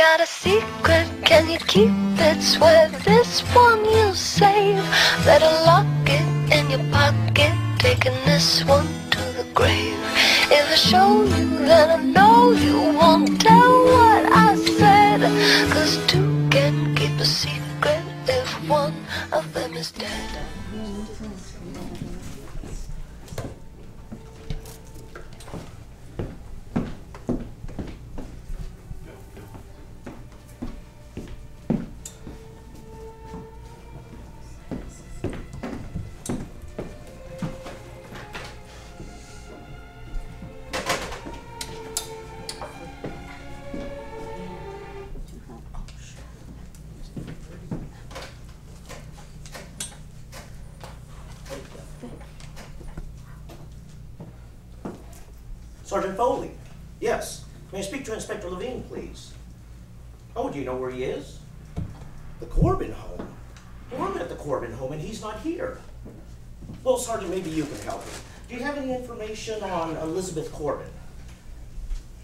got a secret, can you keep it? Swear this one you'll save. Better lock it in your pocket, taking this one to the grave. If I show you, then I know you won't tell what I said. 'Cause two can keep a secret if one of them is dead. Sergeant Foley, yes. May I speak to Inspector Levine, please? Oh, do you know where he is? The Corbin home? Well, I'm at the Corbin home and he's not here. Well, Sergeant, maybe you can help me. Do you have any information on Elizabeth Corbin?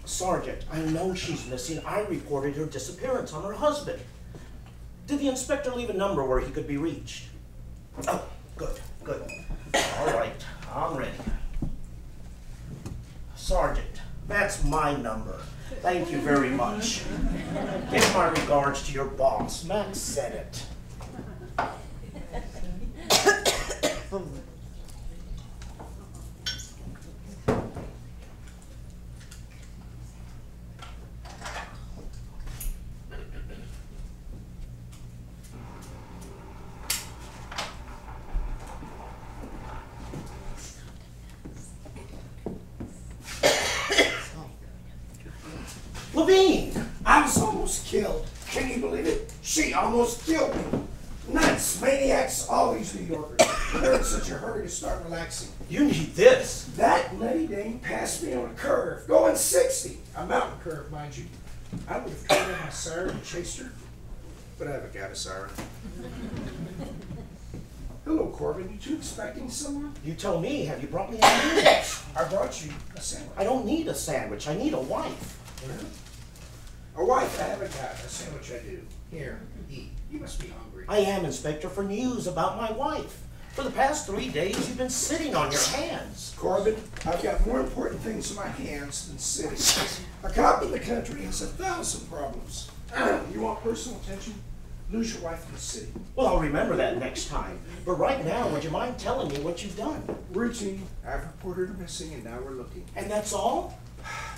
Sergeant, I know she's missing. I reported her disappearance on her husband. Did the inspector leave a number where he could be reached? Oh, good, good. All right, I'm ready. Sergeant, that's my number. Thank you very much. Give my regards to your boss. Max said it. Levine! I was almost killed. Can you believe it? She almost killed me. Nuts, maniacs, all these New Yorkers. They're in such a hurry to start relaxing. You need this. That nutty dame passed me on a curve, going 60. A mountain curve, mind you. I would have turned on my siren and chased her, but I haven't got a siren. Hello, Corbin. You two expecting someone? You tell me. Have you brought me any news? I brought you a sandwich. I don't need a sandwich. I need a wife. A wife I haven't got. A sandwich I do. Here, eat. You must be hungry. I am, Inspector, for news about my wife. For the past 3 days, you've been sitting on your hands. Corbin, I've got more important things in my hands than sitting. A cop in the country has 1,000 problems. You want personal attention? Lose your wife in the city. Well, I'll remember that next time. But right now, would you mind telling me what you've done? Routine. I've reported her missing and now we're looking. And that's all?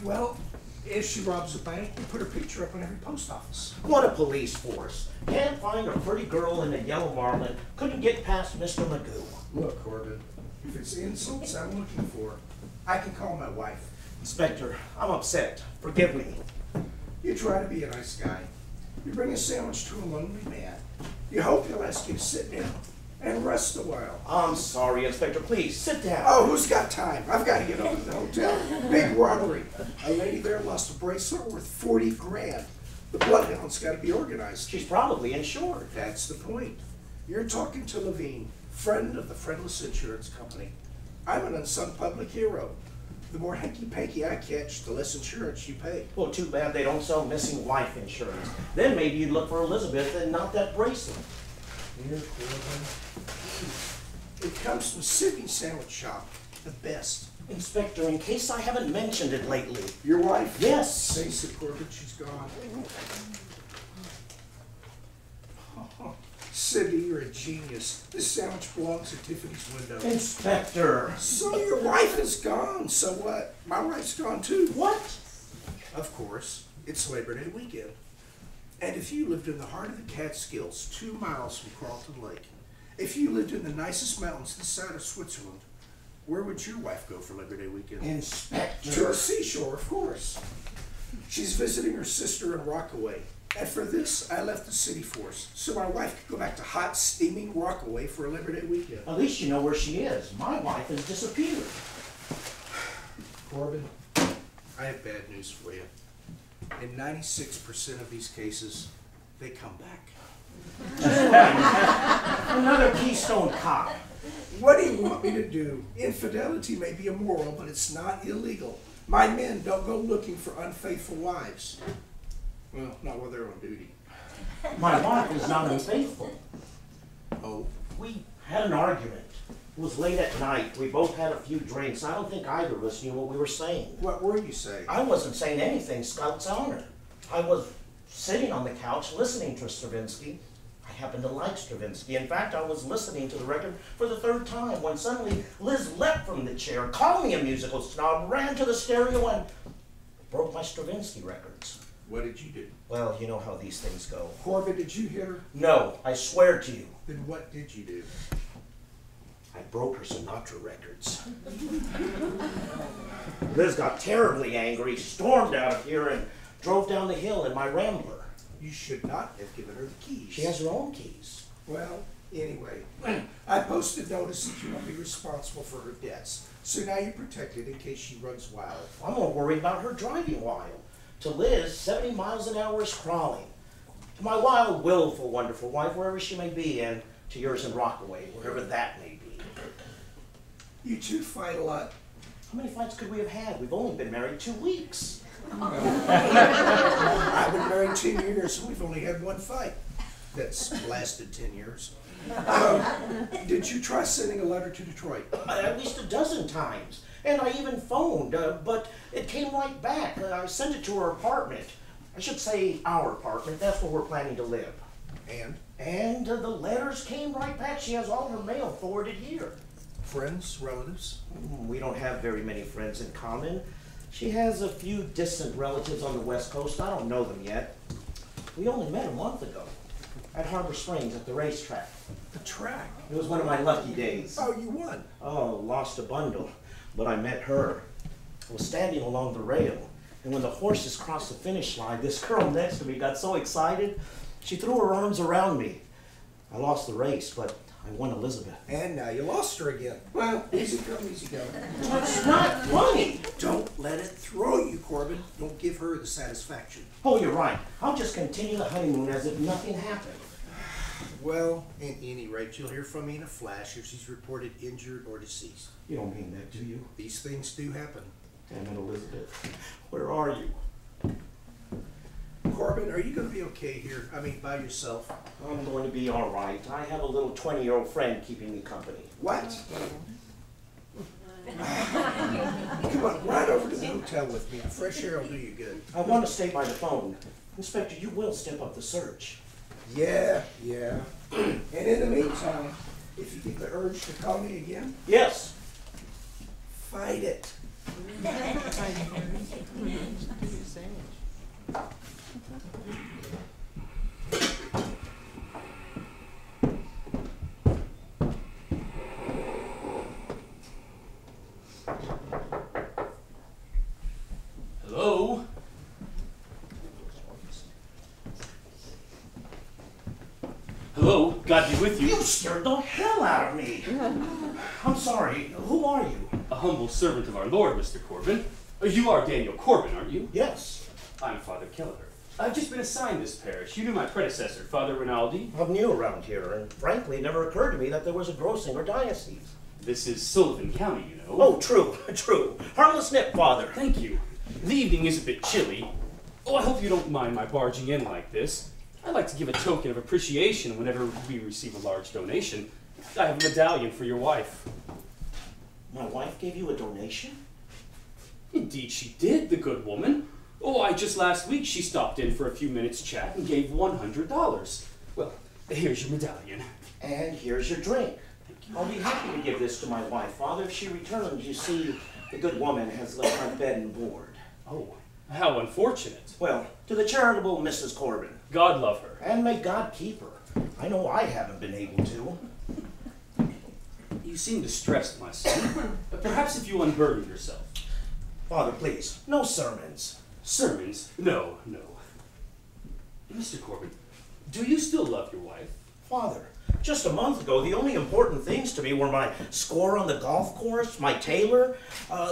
Well, if she robs a bank, we put her picture up on every post office. What a police force. Can't find a pretty girl in a yellow marlin. Couldn't get past Mr. Magoo. Look, Corbin, if it's insults I'm looking for, I can call my wife. Inspector, I'm upset. Forgive me. You try to be a nice guy. You bring a sandwich to a lonely man. You hope he'll ask you to sit down and rest a while. I'm sorry, Inspector. Please, sit down. Oh, who's got time? I've got to get over to the hotel. Big robbery. A lady there lost a bracelet worth 40 grand. The bloodhound's got to be organized. She's probably insured. That's the point. You're talking to Levine, friend of the Friendless Insurance Company. I'm an unsung public hero. The more hanky-panky I catch, the less insurance you pay. Well, too bad they don't sell missing wife insurance. Then maybe you'd look for Elizabeth and not that bracelet. Here, Corbin. It comes from Sydney Sandwich Shop, the best. Inspector, in case I haven't mentioned it lately. Your wife? Yes. Face it, Corbin, she's gone. Sydney, you're a genius. This sandwich belongs at Tiffany's window. Inspector. So your wife is gone. So what? My wife's gone too. What? Of course. It's Labor Day weekend. And if you lived in the heart of the Catskills, 2 miles from Carlton Lake, if you lived in the nicest mountains this side of Switzerland, where would your wife go for Labor Day weekend? Inspector. To the seashore, of course. She's visiting her sister in Rockaway. And for this, I left the city force, so my wife could go back to hot, steaming Rockaway for a Labor Day weekend. At least you know where she is. My wife has disappeared. Corbin, I have bad news for you. In 96% of these cases, they come back. Another Keystone Cop. What do you want me to do? Infidelity may be immoral, but it's not illegal. My men don't go looking for unfaithful wives. Well, not while they're on duty. My wife is not unfaithful. Oh? We had an argument. It was late at night. We both had a few drinks. I don't think either of us knew what we were saying. What were you saying? I wasn't saying anything, Scout's honor. I was sitting on the couch listening to Stravinsky. I happened to like Stravinsky. In fact, I was listening to the record for the third time when suddenly Liz leapt from the chair, called me a musical snob, ran to the stereo and broke my Stravinsky records. What did you do? Well, you know how these things go. Corbin, did you hit her? No, I swear to you. Then what did you do? I broke her Sinatra records. Liz got terribly angry, stormed out of here, and drove down the hill in my Rambler. You should not have given her the keys. She has her own keys. Well, anyway, I posted notice that you won't be responsible for her debts. So now you're protected in case she runs wild. I'm more worried about her driving wild. To Liz, 70 miles an hour is crawling. To my wild, willful, wonderful wife, wherever she may be, and to yours in Rockaway, wherever that may be. You two fight a lot. How many fights could we have had? We've only been married 2 weeks. I've been married 10 years and we've only had one fight. That's lasted 10 years. Did you try sending a letter to Detroit? At least a dozen times. And I even phoned, but it came right back. I sent it to her apartment. I should say our apartment. That's where we're planning to live. And the letters came right back. She has all her mail forwarded here. friends, relatives? We don't have very many friends in common. She has a few distant relatives on the West Coast. I don't know them yet. We only met a month ago at Harbor Springs at the racetrack. The track? It was one of my lucky days. Oh, you won. Oh, lost a bundle. But I met her. I was standing along the rail, and when the horses crossed the finish line, this girl next to me got so excited, she threw her arms around me. I lost the race, but I won Elizabeth. And now you lost her again. Well, easy come, easy go. That's not funny. Don't let it throw you, Corbin. Don't give her the satisfaction. Oh, you're right. I'll just continue the honeymoon as if nothing happened. Well, at any rate, you'll hear from me in a flash if she's reported injured or deceased. You don't mean that, do you? These things do happen. Damn it, Elizabeth. Where are you? Corbin, are you going to be okay here? I mean, by yourself? I'm going to be all right. I have a little 20-year-old friend keeping me company. What? Come on, ride over to the hotel with me. The fresh air will do you good. I want to stay by the phone. Inspector, you will step up the search. Yeah. And in the meantime, if you get the urge to call me again, Yes. fight it. Hello? Hello, God be with you. You scared the hell out of me. I'm sorry. Who are you? A humble servant of our Lord, Mr. Corbin. You are Daniel Corbin, aren't you? Yes. I'm Father Kelleher. I've just been assigned this parish. You knew my predecessor, Father Rinaldi. I'm new around here, and frankly, it never occurred to me that there was a Grosinger diocese. This is Sullivan County, you know. Oh, true. Harmless nip, Father. Thank you. The evening is a bit chilly. Oh, I hope you don't mind my barging in like this. I'd like to give a token of appreciation whenever we receive a large donation. I have a medallion for your wife. My wife gave you a donation? Indeed she did, the good woman. Oh, just last week she stopped in for a few minutes chat and gave $100. Well, here's your medallion. And here's your drink. I'll be happy to give this to my wife, Father, if she returns. You see, the good woman has left my bed and board. Oh, how unfortunate. Well, to the charitable Mrs. Corbin. God love her. And may God keep her. I know I haven't been able to. You seem distressed, my son. But perhaps if you unburden yourself. Father, please, no sermons. Sermons? No. Mr. Corbin, do you still love your wife? Father, just a month ago, the only important things to me were my score on the golf course, my tailor.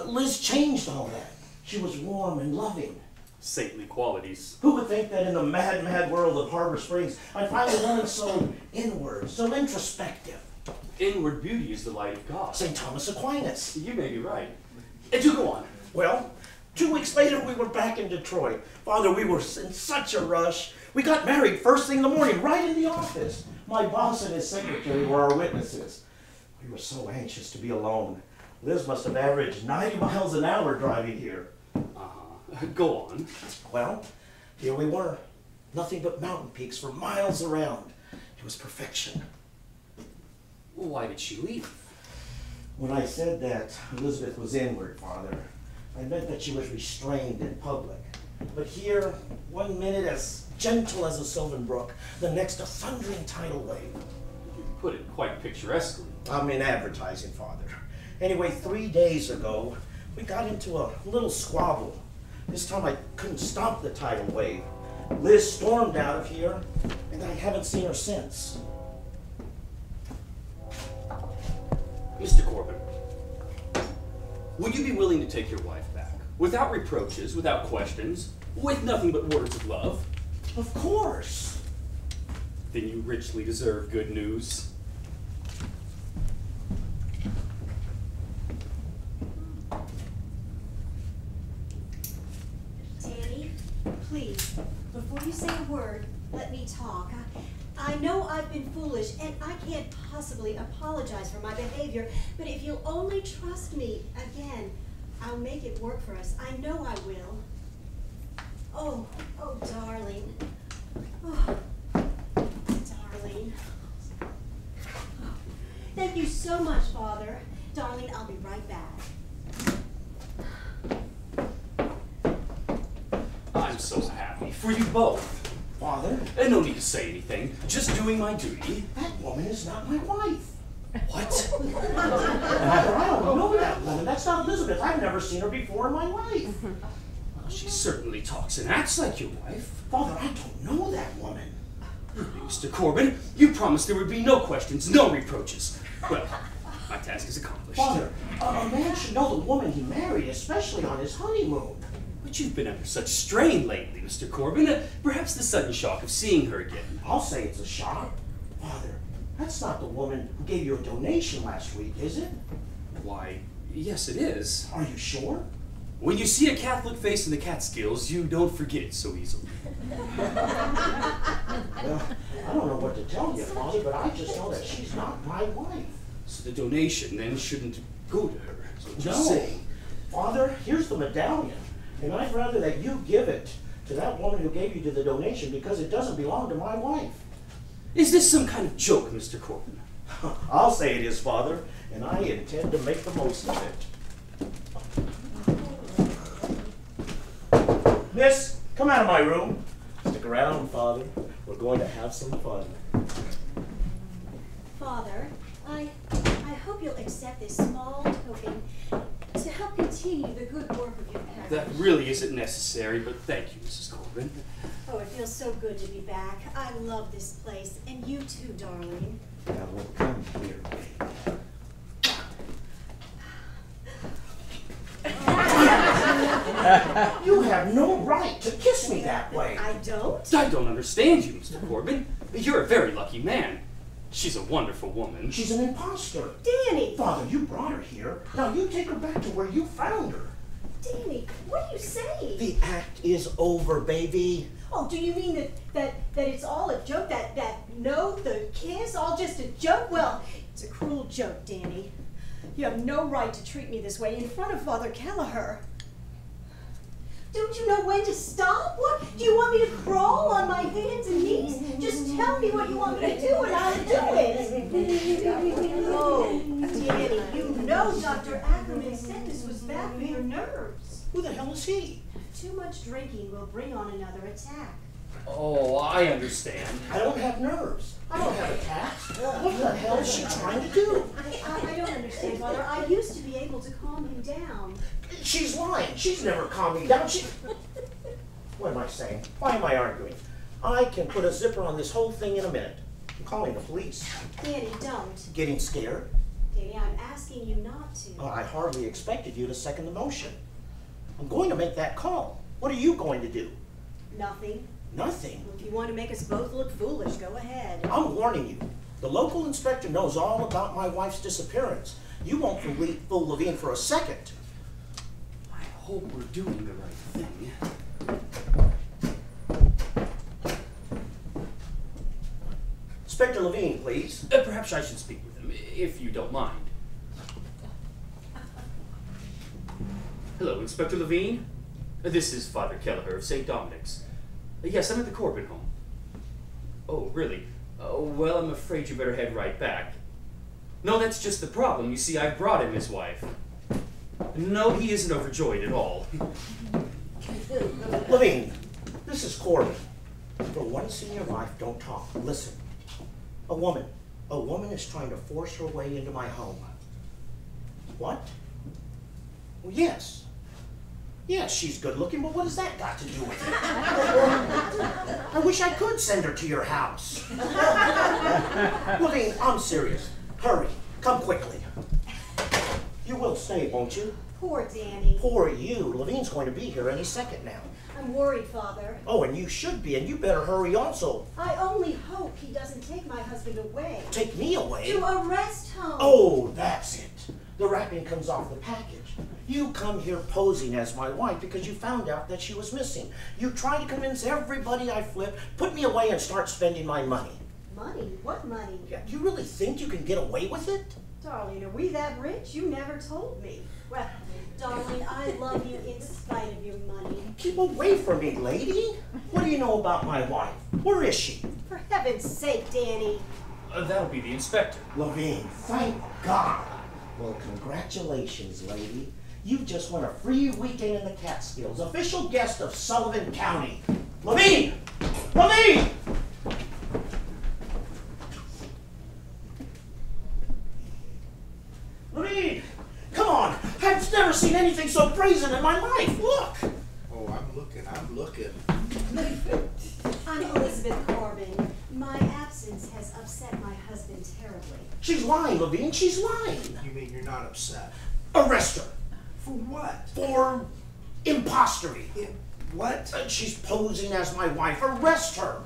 Liz changed all that. She was warm and loving. Saintly qualities. Who would think that in the mad, mad world of Harbor Springs, I'd find a woman so inward, so introspective? Inward beauty is the light of God. St. Thomas Aquinas. You may be right. Do go on. Well, 2 weeks later, we were back in Detroit. Father, we were in such a rush. We got married first thing in the morning, right in the office. My boss and his secretary were our witnesses. We were so anxious to be alone. Liz must have averaged 90 miles an hour driving here. Go on. Well, here we were. Nothing but mountain peaks for miles around. It was perfection. Why did she leave? When I said that Elizabeth was inward, Father, I meant that she was restrained in public. But here, one minute as gentle as a sylvan brook, the next a thundering tidal wave. You put it quite picturesquely. I'm in advertising, Father. Anyway, 3 days ago, we got into a little squabble. This time I couldn't stop the tidal wave. Liz stormed out of here, and I haven't seen her since. Mr. Corbin, would you be willing to take your wife back? Without reproaches, without questions, with nothing but words of love? Of course. Then you richly deserve good news. Danny, please, before you say a word, let me talk. I know I've been foolish, and I can't possibly apologize for my behavior, but if you'll only trust me again, I'll make it work for us. I know I will. Oh, darling. Oh, darling. Oh, thank you so much, Father. Darling, I'll be right back. I'm so happy for you both. Father, And no need to say anything, just doing my duty. that woman is not my wife. What? Father, I don't know that woman. That's not Elizabeth. I've never seen her before in my life. Well, she certainly talks and acts like your wife. Father, I don't know that woman. Mr. Corbin, you promised there would be no questions, no reproaches. Well, my task is accomplished. Father, a man should know the woman he married, especially on his honeymoon. But you've been under such strain lately, Mr. Corbin. Perhaps the sudden shock of seeing her again. I'll say it's a shock. Father, that's not the woman who gave you a donation last week, is it? Why, yes it is. Are you sure? When you see a Catholic face in the Catskills, you don't forget it so easily. Well, I don't know what to tell you, Father, but I just know that she's not my wife. So the donation then shouldn't go to her. So what you're No. saying. Father, here's the medallion, and I'd rather that you give it to that woman who gave you the donation because it doesn't belong to my wife. Is this some kind of joke, Mr. Corbin? I'll say it is, Father, and I intend to make the most of it. Miss, come out of my room. Stick around, Father. We're going to have some fun. Father, I hope you'll accept this small token to help continue the good work of your parents. That really isn't necessary, but thank you, Mrs. Corbin. Oh, it feels so good to be back. I love this place, and you too, darling. Now, we'll come here, baby. You have no right to kiss me that way. I don't? I don't understand you, Mr. Corbin. You're a very lucky man. She's a wonderful woman. She's an imposter. Danny! Father, you brought her here. Now you take her back to where you found her. Danny, what are you saying? The act is over, baby. Oh, do you mean that it's all a joke? That note, the kiss, all just a joke? Well, it's a cruel joke, Danny. You have no right to treat me this way in front of Father Kelleher. Don't you know when to stop? What? Do you want me to crawl on my hands and knees? Just tell me what you want me to do and I'll do it. Oh, Danny, you know Dr. Ackerman said this was bad for your nerves. Who the hell is he? Too much drinking will bring on another attack. Oh, I understand. I don't have nerves. I don't have attacks. What the hell is she trying to do? I don't understand, Father. I used to be able to calm him down. She's lying. She's never calmed me down. What am I saying? Why am I arguing? I can put a zipper on this whole thing in a minute. I'm calling the police. Danny, don't. Getting scared? Danny, I'm asking you not to. Oh, I hardly expected you to second the motion. I'm going to make that call. What are you going to do? Nothing. Nothing. If you want to make us both look foolish, go ahead. I'm warning you. The local inspector knows all about my wife's disappearance. You won't fool Levine for a second. I hope we're doing the right thing. Inspector Levine, please. Perhaps I should speak with him, if you don't mind. Hello, Inspector Levine. This is Father Kelleher of St. Dominic's. Yes, I'm at the Corbin home. Oh, really? Well, I'm afraid you better head right back. No, that's just the problem. You see, I brought him his wife. No, he isn't overjoyed at all. Levine, this is Corbin. For once in your life, don't talk. Listen. A woman is trying to force her way into my home. What? Well, yes. Yes, she's good looking, but what has that got to do with it? I wish I could send her to your house. Levine, I'm serious. Hurry. Come quickly. You will stay, won't you? Poor Danny. Poor you. Levine's going to be here any second now. I'm worried, Father. Oh, and you should be, and you better hurry also. I only hope he doesn't take my husband away. Take me away? To a rest home. Oh, that's it. The wrapping comes off the package. You come here posing as my wife because you found out that she was missing. You try to convince everybody I flip, put me away and start spending my money. Money? What money? Yeah, do you really think you can get away with it? Darling, are we that rich? You never told me. Well, darling, I love you in spite of your money. Keep away from me, lady. What do you know about my wife? Where is she? For heaven's sake, Danny. That'll be the inspector. Levine, thank God. Well, congratulations, lady. You just won a free weekend in the Catskills. Official guest of Sullivan County. Levine! Levine! Levine! Come on! I've never seen anything so brazen in my life. Look! Oh, I'm looking. I'm Elizabeth Corbin. My absence has upset my husband terribly. She's lying, Levine. She's lying. You mean you're not upset? Arrest her. For what? For impostery. What? She's posing as my wife. Arrest her.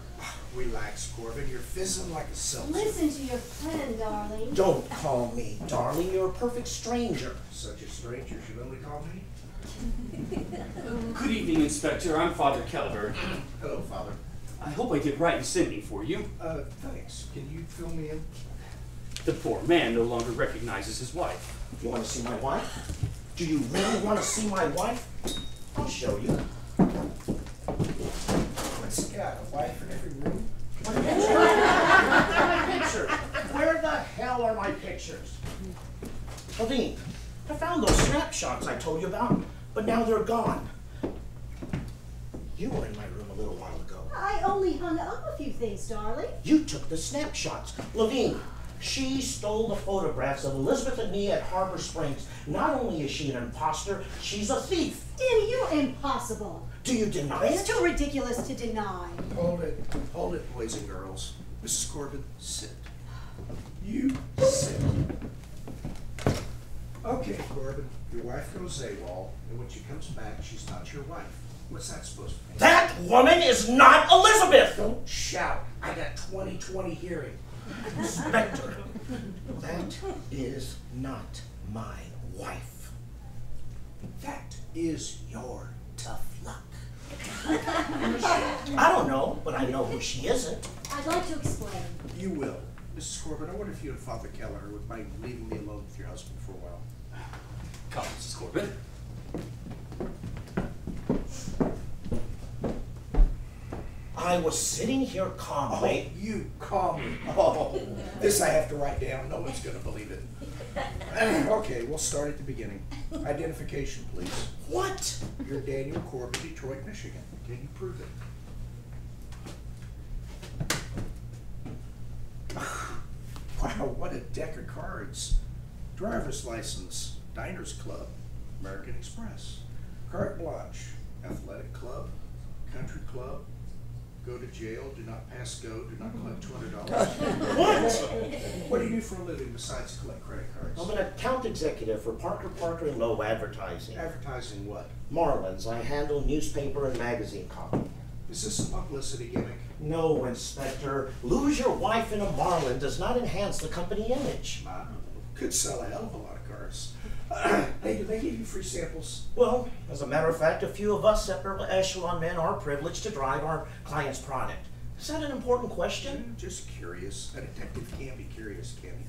Relax, Corbin. You're fizzing like a seltzer. Listen to your friend, darling. Don't call me darling. You're a perfect stranger. Such a stranger should only call me. Good evening, Inspector. I'm Father Kelleher. Hello, Father. I hope I did right in sending for you. Thanks. Can you fill me in? The poor man no longer recognizes his wife. You want to see my wife? Do you really want to see my wife? I'll show you. What's he got? A wife in every room? My pictures. Where the hell are my pictures? Levine, I found those snapshots I told you about, but now they're gone. You were in my room a little while ago. I only hung up a few things, darling. You took the snapshots. Levine, she stole the photographs of Elizabeth and me at Harbor Springs. Not only is she an imposter, she's a thief. Danny, you're impossible. Do you deny It's it? too ridiculous to deny. Hold it, boys and girls. Mrs. Corbin, sit. You sit. Okay, Corbin, your wife goes AWOL, and when she comes back, she's not your wife. What's that supposed to mean? That woman is not Elizabeth! Don't shout. I got 20/20 hearing. Inspector, that is not my wife. That is your tough luck. I don't know, but I know who she isn't. I'd like to explain. You will. Mrs. Corbin, I wonder if you and Father Kelleher would mind leaving me alone with your husband for a while. Come, Mrs. Corbin. I was sitting here calmly. Oh, you call me. Oh, this I have to write down. No one's going to believe it. Okay, we'll start at the beginning. Identification, please. What? You're Daniel Corbin, Detroit, Michigan. Can you prove it? Wow, what a deck of cards. Driver's license, Diners Club, American Express, carte blanche, athletic club, country club, go to jail, do not pass go, do not collect $200. What? What do you do for a living besides collect credit cards? I'm an account executive for Parker & Lowe Advertising. Advertising what? Marlins. I handle newspaper and magazine copy. Is this a publicity gimmick? No, Inspector. Lose your wife in a Marlin does not enhance the company image. Could sell a hell of a lot of cars. Hey, do they give you free samples? Well, as a matter of fact, a few of us upper echelon men are privileged to drive our client's product. Is that an important question? Just curious. A detective can be curious, can he?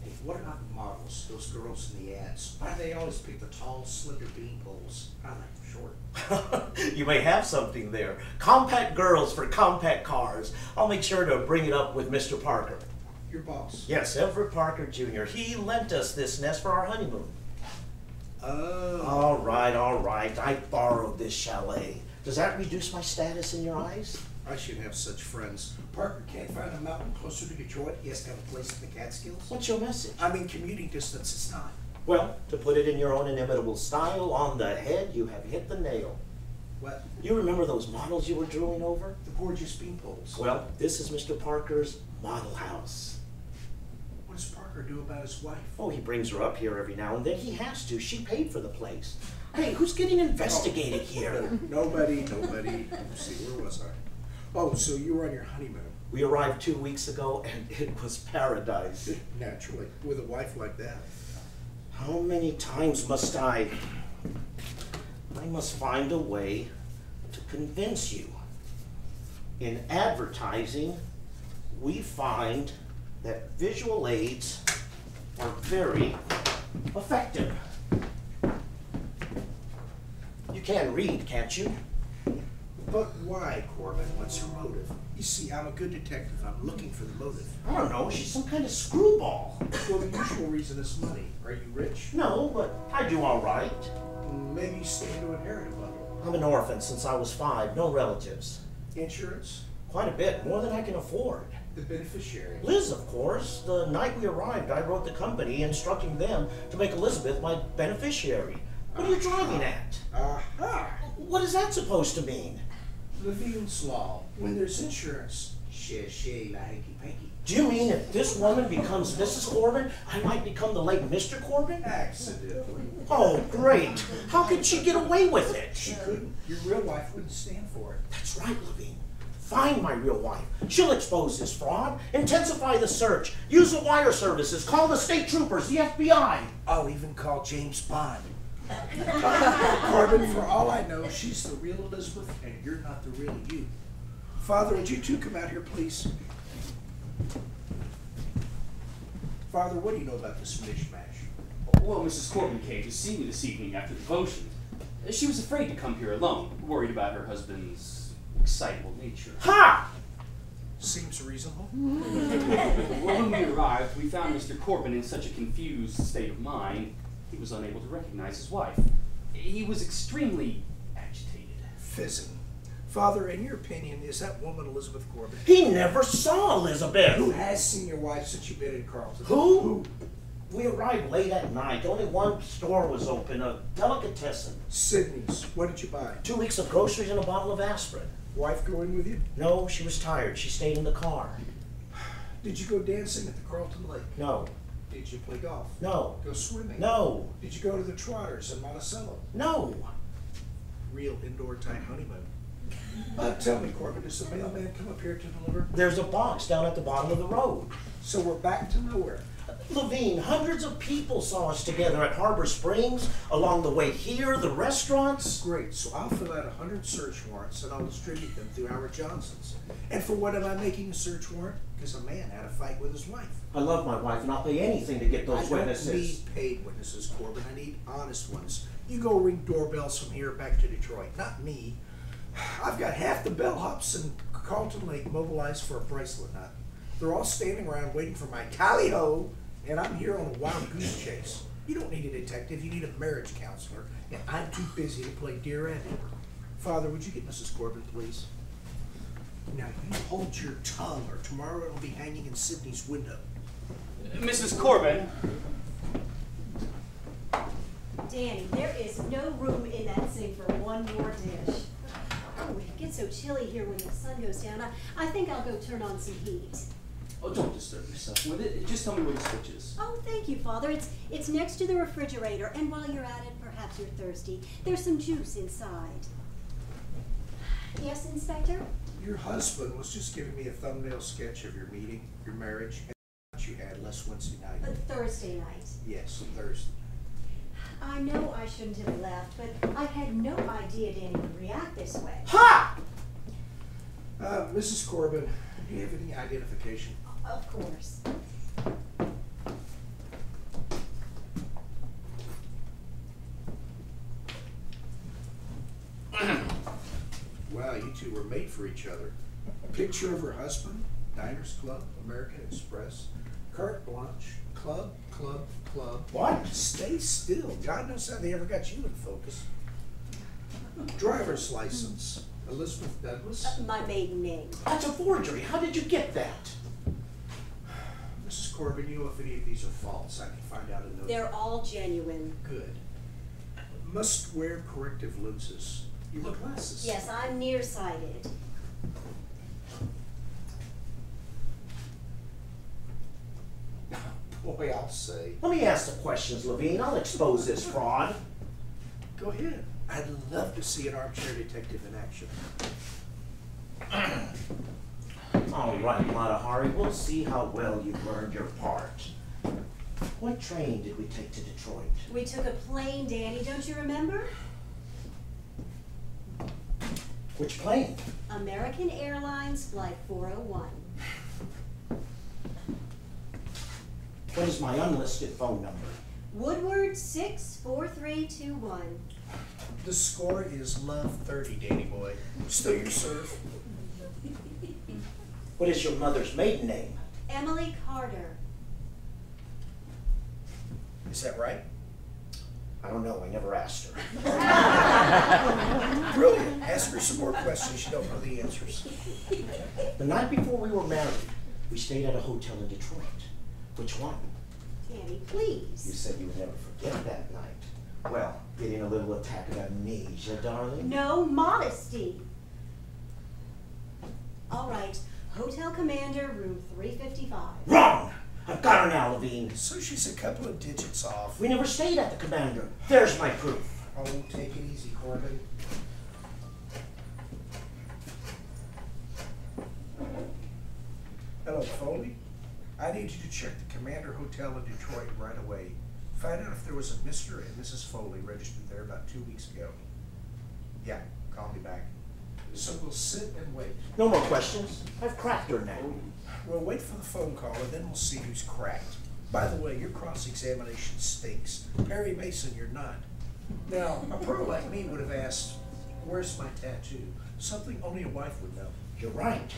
Hey, what about models, those girls in the ads? Why do they always pick the tall, slender beanpoles? I like them short. You may have something there. Compact girls for compact cars. I'll make sure to bring it up with Mr. Parker. Your boss? Yes, Everett Parker Jr. He lent us this nest for our honeymoon. Oh. All right, all right. I borrowed this chalet. Does that reduce my status in your eyes? I should have such friends. Parker can't find a mountain closer to Detroit. He has to have a place in the Catskills. What's your message? I mean, commuting distance is not. Well, to put it in your own inimitable style, on the head, you have hit the nail. What? You remember those models you were drooling over? The gorgeous beanpoles. Well, this is Mr. Parker's model house. What does Parker do about his wife? Oh, he brings her up here every now and then. He has to. She paid for the place. Hey, who's getting investigated here? Nobody. Let's see, where was I? Oh, so you were on your honeymoon. We arrived 2 weeks ago, and it was paradise. Naturally, with a wife like that. How many times must I must find a way to convince you. In advertising, we find that visual aids are very effective. You can read, can't you? But why, Corbin? What's her motive? You see, I'm a good detective. I'm looking for the motive. I don't know. She's some kind of screwball. Well, the usual reason is money. Are you rich? No, but I do all right. Maybe you stand to inherit a bundle. I'm an orphan since I was 5. No relatives. Insurance? Quite a bit. More than I can afford. The beneficiary? Liz, of course. The night we arrived, I wrote the company instructing them to make Elizabeth my beneficiary. What are you driving at? Aha! What is that supposed to mean? Levine's law. When there's insurance, share la hanky-panky. Do you mean if this woman becomes Mrs. Corbin, I might become the late Mr. Corbin? Accidentally. Oh, great. How could she get away with it? She couldn't. Your real wife wouldn't stand for it. That's right, Levine. Find my real wife. She'll expose this fraud. Intensify the search. Use the wire services. Call the state troopers, the FBI. I'll even call James Bond. Corbin, for all I know, she's the real Elizabeth, and you're not the real you. Father, would you two come out here, please? Father, what do you know about this mishmash? Well, Mrs. Corbin came to see me this evening after devotion. She was afraid to come here alone, worried about her husband's excitable nature. Ha! Seems reasonable. Well, when we arrived, we found Mr. Corbin in such a confused state of mind, he was unable to recognize his wife. He was extremely agitated. Fizzing. Father, in your opinion, is that woman Elizabeth Corbin? He never saw Elizabeth. Who has seen your wife since you've been in Carlton? Who? We arrived late at night. Only one store was open, a delicatessen. Sydney's. What did you buy? 2 weeks of groceries and a bottle of aspirin. Wife go in with you? No, she was tired. She stayed in the car. Did you go dancing at the Carlton Lake? No. Did you play golf? No. Go swimming? No. Did you go to the Trotters in Monticello? No. Real indoor type honeymoon. Tell me, Corbin, does the mailman come up here to deliver? There's a box down at the bottom of the road. So we're back to nowhere. Levine, hundreds of people saw us together at Harbor Springs, along the way here, the restaurants. Great, so I'll fill out 100 search warrants and I'll distribute them through Howard Johnson's. And for what am I making a search warrant? Because a man had a fight with his wife. I love my wife and I'll pay anything to get those I witnesses. don't need paid witnesses, Corbin. I need honest ones. You go ring doorbells from here back to Detroit, not me. I've got half the bellhops in Carlton Lake mobilized for a bracelet knot. They're all standing around waiting for my tally-ho, and I'm here on a wild goose chase. You don't need a detective, you need a marriage counselor, and I'm too busy to play dear and neighbor. Father, would you get Mrs. Corbin, please? Now, you hold your tongue, or tomorrow it'll be hanging in Sydney's window. Mrs. Corbin! Danny, there is no room in that sink for one more dish. Oh, it gets so chilly here when the sun goes down. I think I'll go turn on some heat. Oh, don't disturb yourself with it. Just tell me where the switch is. Oh, thank you, Father. It's next to the refrigerator, and while you're at it, perhaps you're thirsty. There's some juice inside. Yes, Inspector? Your husband was just giving me a thumbnail sketch of your meeting, your marriage, and you had less us Wednesday night. Thursday night. Yes, Thursday. I know I shouldn't have left, but I had no idea Danny would react this way. Ha! Mrs. Corbin, do you have any identification? Of course. Wow, you two were made for each other. Picture of her husband, Diners Club, American Express, carte blanche, club. What? Stay still. God knows how they ever got you in focus. Driver's license, Elizabeth Douglas. My maiden name. That's a forgery. How did you get that? Mrs. Corbin, you know if any of these are false, I can find out in no They're all genuine. Good. Must wear corrective lenses. You wear glasses. Yes, I'm nearsighted. Boy, I'll say. Let me ask the questions, Levine. I'll expose this fraud. Go ahead. I'd love to see an armchair detective in action. All right, Matahari, we'll see how well you've learned your part. What train did we take to Detroit? We took a plane, Danny, don't you remember? Which plane? American Airlines Flight 401. What is my unlisted phone number? Woodward 64321. The score is love 30, Danny boy. Still your serve. What is your mother's maiden name? Emily Carter. Is that right? I don't know. I never asked her. Brilliant. Ask her some more questions. You don't know the answers. The night before we were married, we stayed at a hotel in Detroit. Which one? Danny, You please. said you would never forget that night. Well, getting a little attack of amnesia, darling. No modesty. All right. Hotel Commander, room 355. Wrong! I've got her now, Levine. So she's a couple of digits off. We never stayed at the Commander. There's my proof. Oh, take it easy, Corbin. Hello, Foley. I need you to check the Commander Hotel in Detroit right away. Find out if there was a Mr. and Mrs. Foley registered there about 2 weeks ago. Yeah, call me back. So we'll sit and wait. No more questions. I've cracked her now. We'll wait for the phone call and then we'll see who's cracked. By the way, your cross-examination stinks. Perry Mason, you're not. Now, a pro like me would have asked, where's my tattoo? Something only a wife would know. You're right.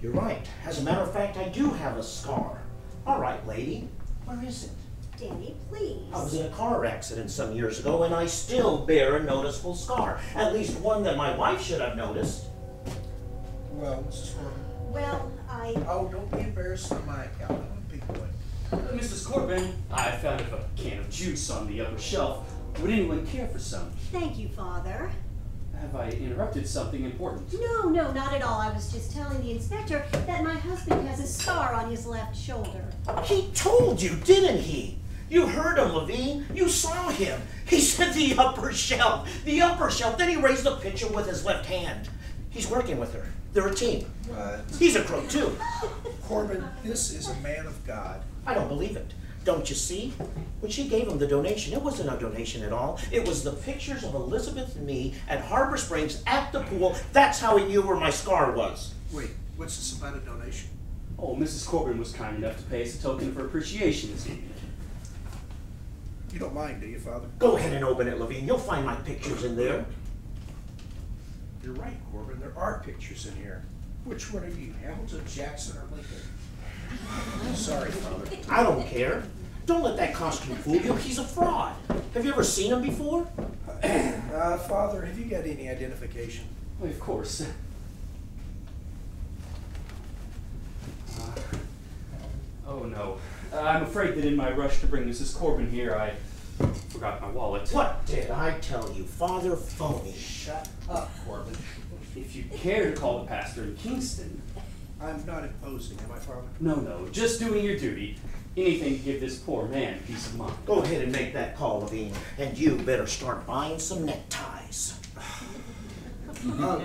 You're right. As a matter of fact, I do have a scar. All right, lady. Where is it? Danny, please. I was in a car accident some years ago, and I still bear a noticeable scar. At least one that my wife should have noticed. Well, Mrs. Corbin. Well, Oh, don't be embarrassed on my account. I'm a big boy. Mrs. Corbin, I found a can of juice on the upper shelf. Would anyone care for some? thank you, Father. Have I interrupted something important? No, not at all. I was just telling the inspector that my husband has a scar on his left shoulder. He told you, didn't he? You heard him, Levine. You saw him. He said the upper shelf. The upper shelf. Then he raised the picture with his left hand. He's working with her. They're a team. What? He's a crook, too. Corbin, this is a man of God. I don't believe it. Don't you see? When she gave him the donation, it wasn't a donation at all. It was the pictures of Elizabeth and me at Harbor Springs at the pool. That's how he knew where my scar was. Wait, what's this about a donation? Oh, Mrs. Corbin was kind enough to pay us a token of her appreciation this evening. You don't mind, do you, Father? Go ahead and open it, Levine. You'll find my pictures in there. You're right, Corbin. There are pictures in here. Which one are you, Hamilton, Jackson, or Lincoln? Sorry, Father. I don't care. Don't let that costume fool you. He's a fraud. Have you ever seen him before? Father, have you got any identification? Well, of course. Oh no. I'm afraid that in my rush to bring Mrs. Corbin here, I forgot my wallet. What did I tell you, Father Phony? Shut up, Corbin. If you care to call the pastor in Kingston. I'm not imposing, am I, Father? No, just doing your duty. Anything to give this poor man peace of mind. Go ahead and make that call, Levine. And you better start buying some neckties.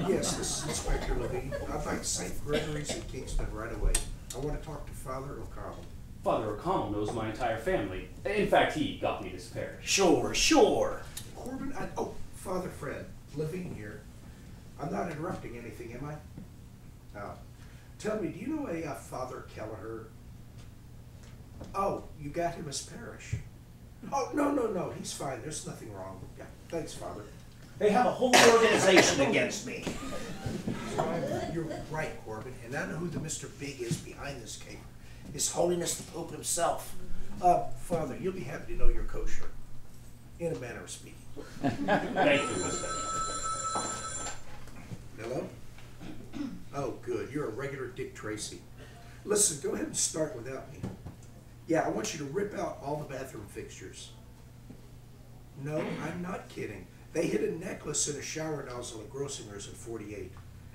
Yes, this is Inspector Levine. I'd like St. Gregory's in Kingston right away. I want to talk to Father O'Connell. Father O'Connell knows my entire family. In fact, he got me this parish. Sure, sure. Corbin, Father Fred, Levine here. I'm not interrupting anything, am I? No. Tell me, do you know a Father Kelleher? Oh, you got him as parish. Oh, no, he's fine. There's nothing wrong. Yeah, thanks, Father. They have a whole organization against me. You're right, Corbin, and I know who the Mr. Big is behind this caper. His Holiness the Pope himself. Father, you'll be happy to know you're kosher, in a manner of speaking. Thank you, Mr. Hello? Oh, good. You're a regular Dick Tracy. Listen, go ahead and start without me. Yeah, I want you to rip out all the bathroom fixtures. No, I'm not kidding. They hid a necklace in a shower nozzle at Grossinger's in 48.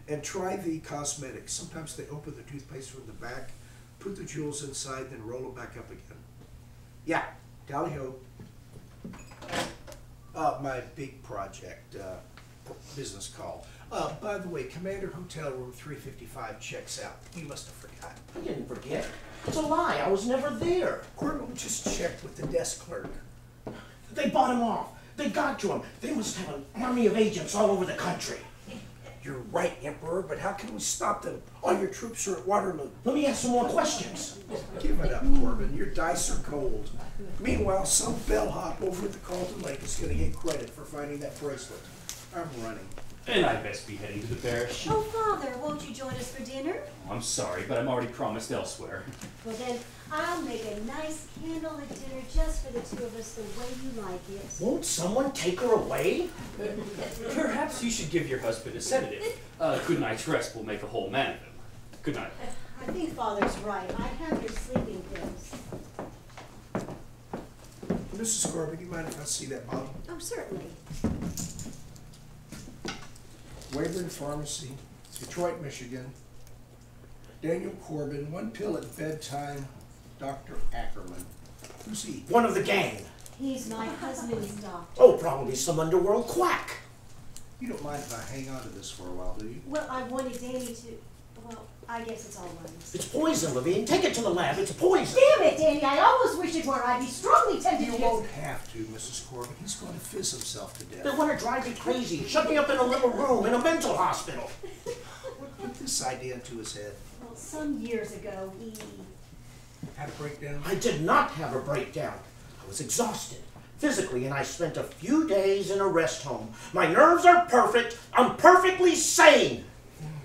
And try the cosmetics. Sometimes they open the toothpaste from the back, put the jewels inside, then roll them back up again. Yeah, tally-ho. My big project, business call. By the way, Commander Hotel Room 355 checks out. You must have forgotten. I didn't forget. It's a lie. I was never there. Corbin just checked with the desk clerk. They bought him off. They got to him. They must have an army of agents all over the country. You're right, Emperor, but how can we stop them? All your troops are at Waterloo. Let me ask some more questions. Give it up, Corbin. Your dice are cold. Meanwhile, some bellhop over at the Carlton Lake is going to get credit for finding that bracelet. I'm running. And I'd best be heading to the parish. Oh, Father, won't you join us for dinner? Oh, I'm sorry, but I'm already promised elsewhere. Well, then, I'll make a nice candlelit dinner just for the two of us the way you like it. Won't someone take her away? Perhaps you should give your husband a sedative. Good night's rest will make a whole man of him. Good night. I think Father's right. I have your sleeping pills. Mrs. Corbin, do you mind if I see that bottle? Oh, certainly. Wayburn Pharmacy, Detroit, Michigan. Daniel Corbin, 1 pill at bedtime. Dr. Ackerman. Who's he? One of the gang. He's my husband's doctor. Oh, probably some underworld quack. You don't mind if I hang on to this for a while, do you? Well, I wanted Danny to... Well, I guess it's all right. It's poison, Levine. Take it to the lab. It's poison. Damn it, Danny! I almost wish it were. I'd be strongly tempted You to... won't have to, Mrs. Corbin. He's going to fizz himself to They death. want to drive me crazy. Shut me up in a little room in a mental hospital. What put this idea into his head? Well, some years ago, he... Had a breakdown? I did not have a breakdown. I was exhausted physically, and I spent a few days in a rest home. My nerves are perfect. I'm perfectly sane.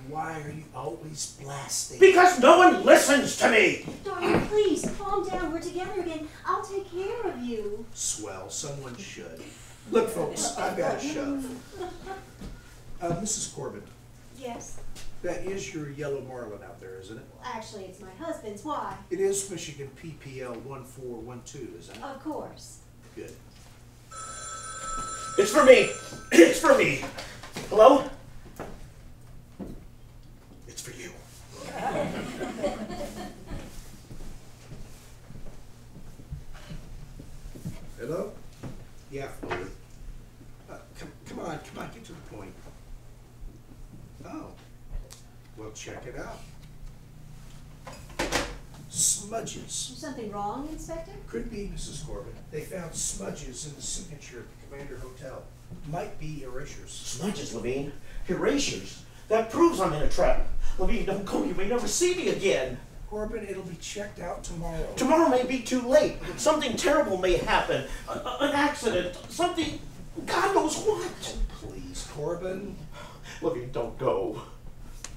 Why are you always blasting? Because no one listens to me. Darling, please, calm down. We're together again. I'll take care of you. Swell, someone should. Look, folks, I've got a shove. Mrs. Corbin, Yes? that is your yellow marlin out there, isn't it? Actually, it's my husband's. Why? It is Michigan PPL 1412, isn't it? Of course. Good. It's for me. It's for me. Hello? It's for you. Hello? Yeah, Floyd. Come on, get to the point. Oh. Well, check it out. Smudges. Is something wrong, Inspector? Could be, Mrs. Corbin. They found smudges in the signature at the Commander Hotel. Might be erasures. Smudges, Levine. Erasures. That proves I'm in a trap. Levine, don't go. You may never see me again. Corbin, it'll be checked out tomorrow. Tomorrow may be too late. Something terrible may happen. An accident. Something. God knows what. Please, Corbin. Levine, don't go.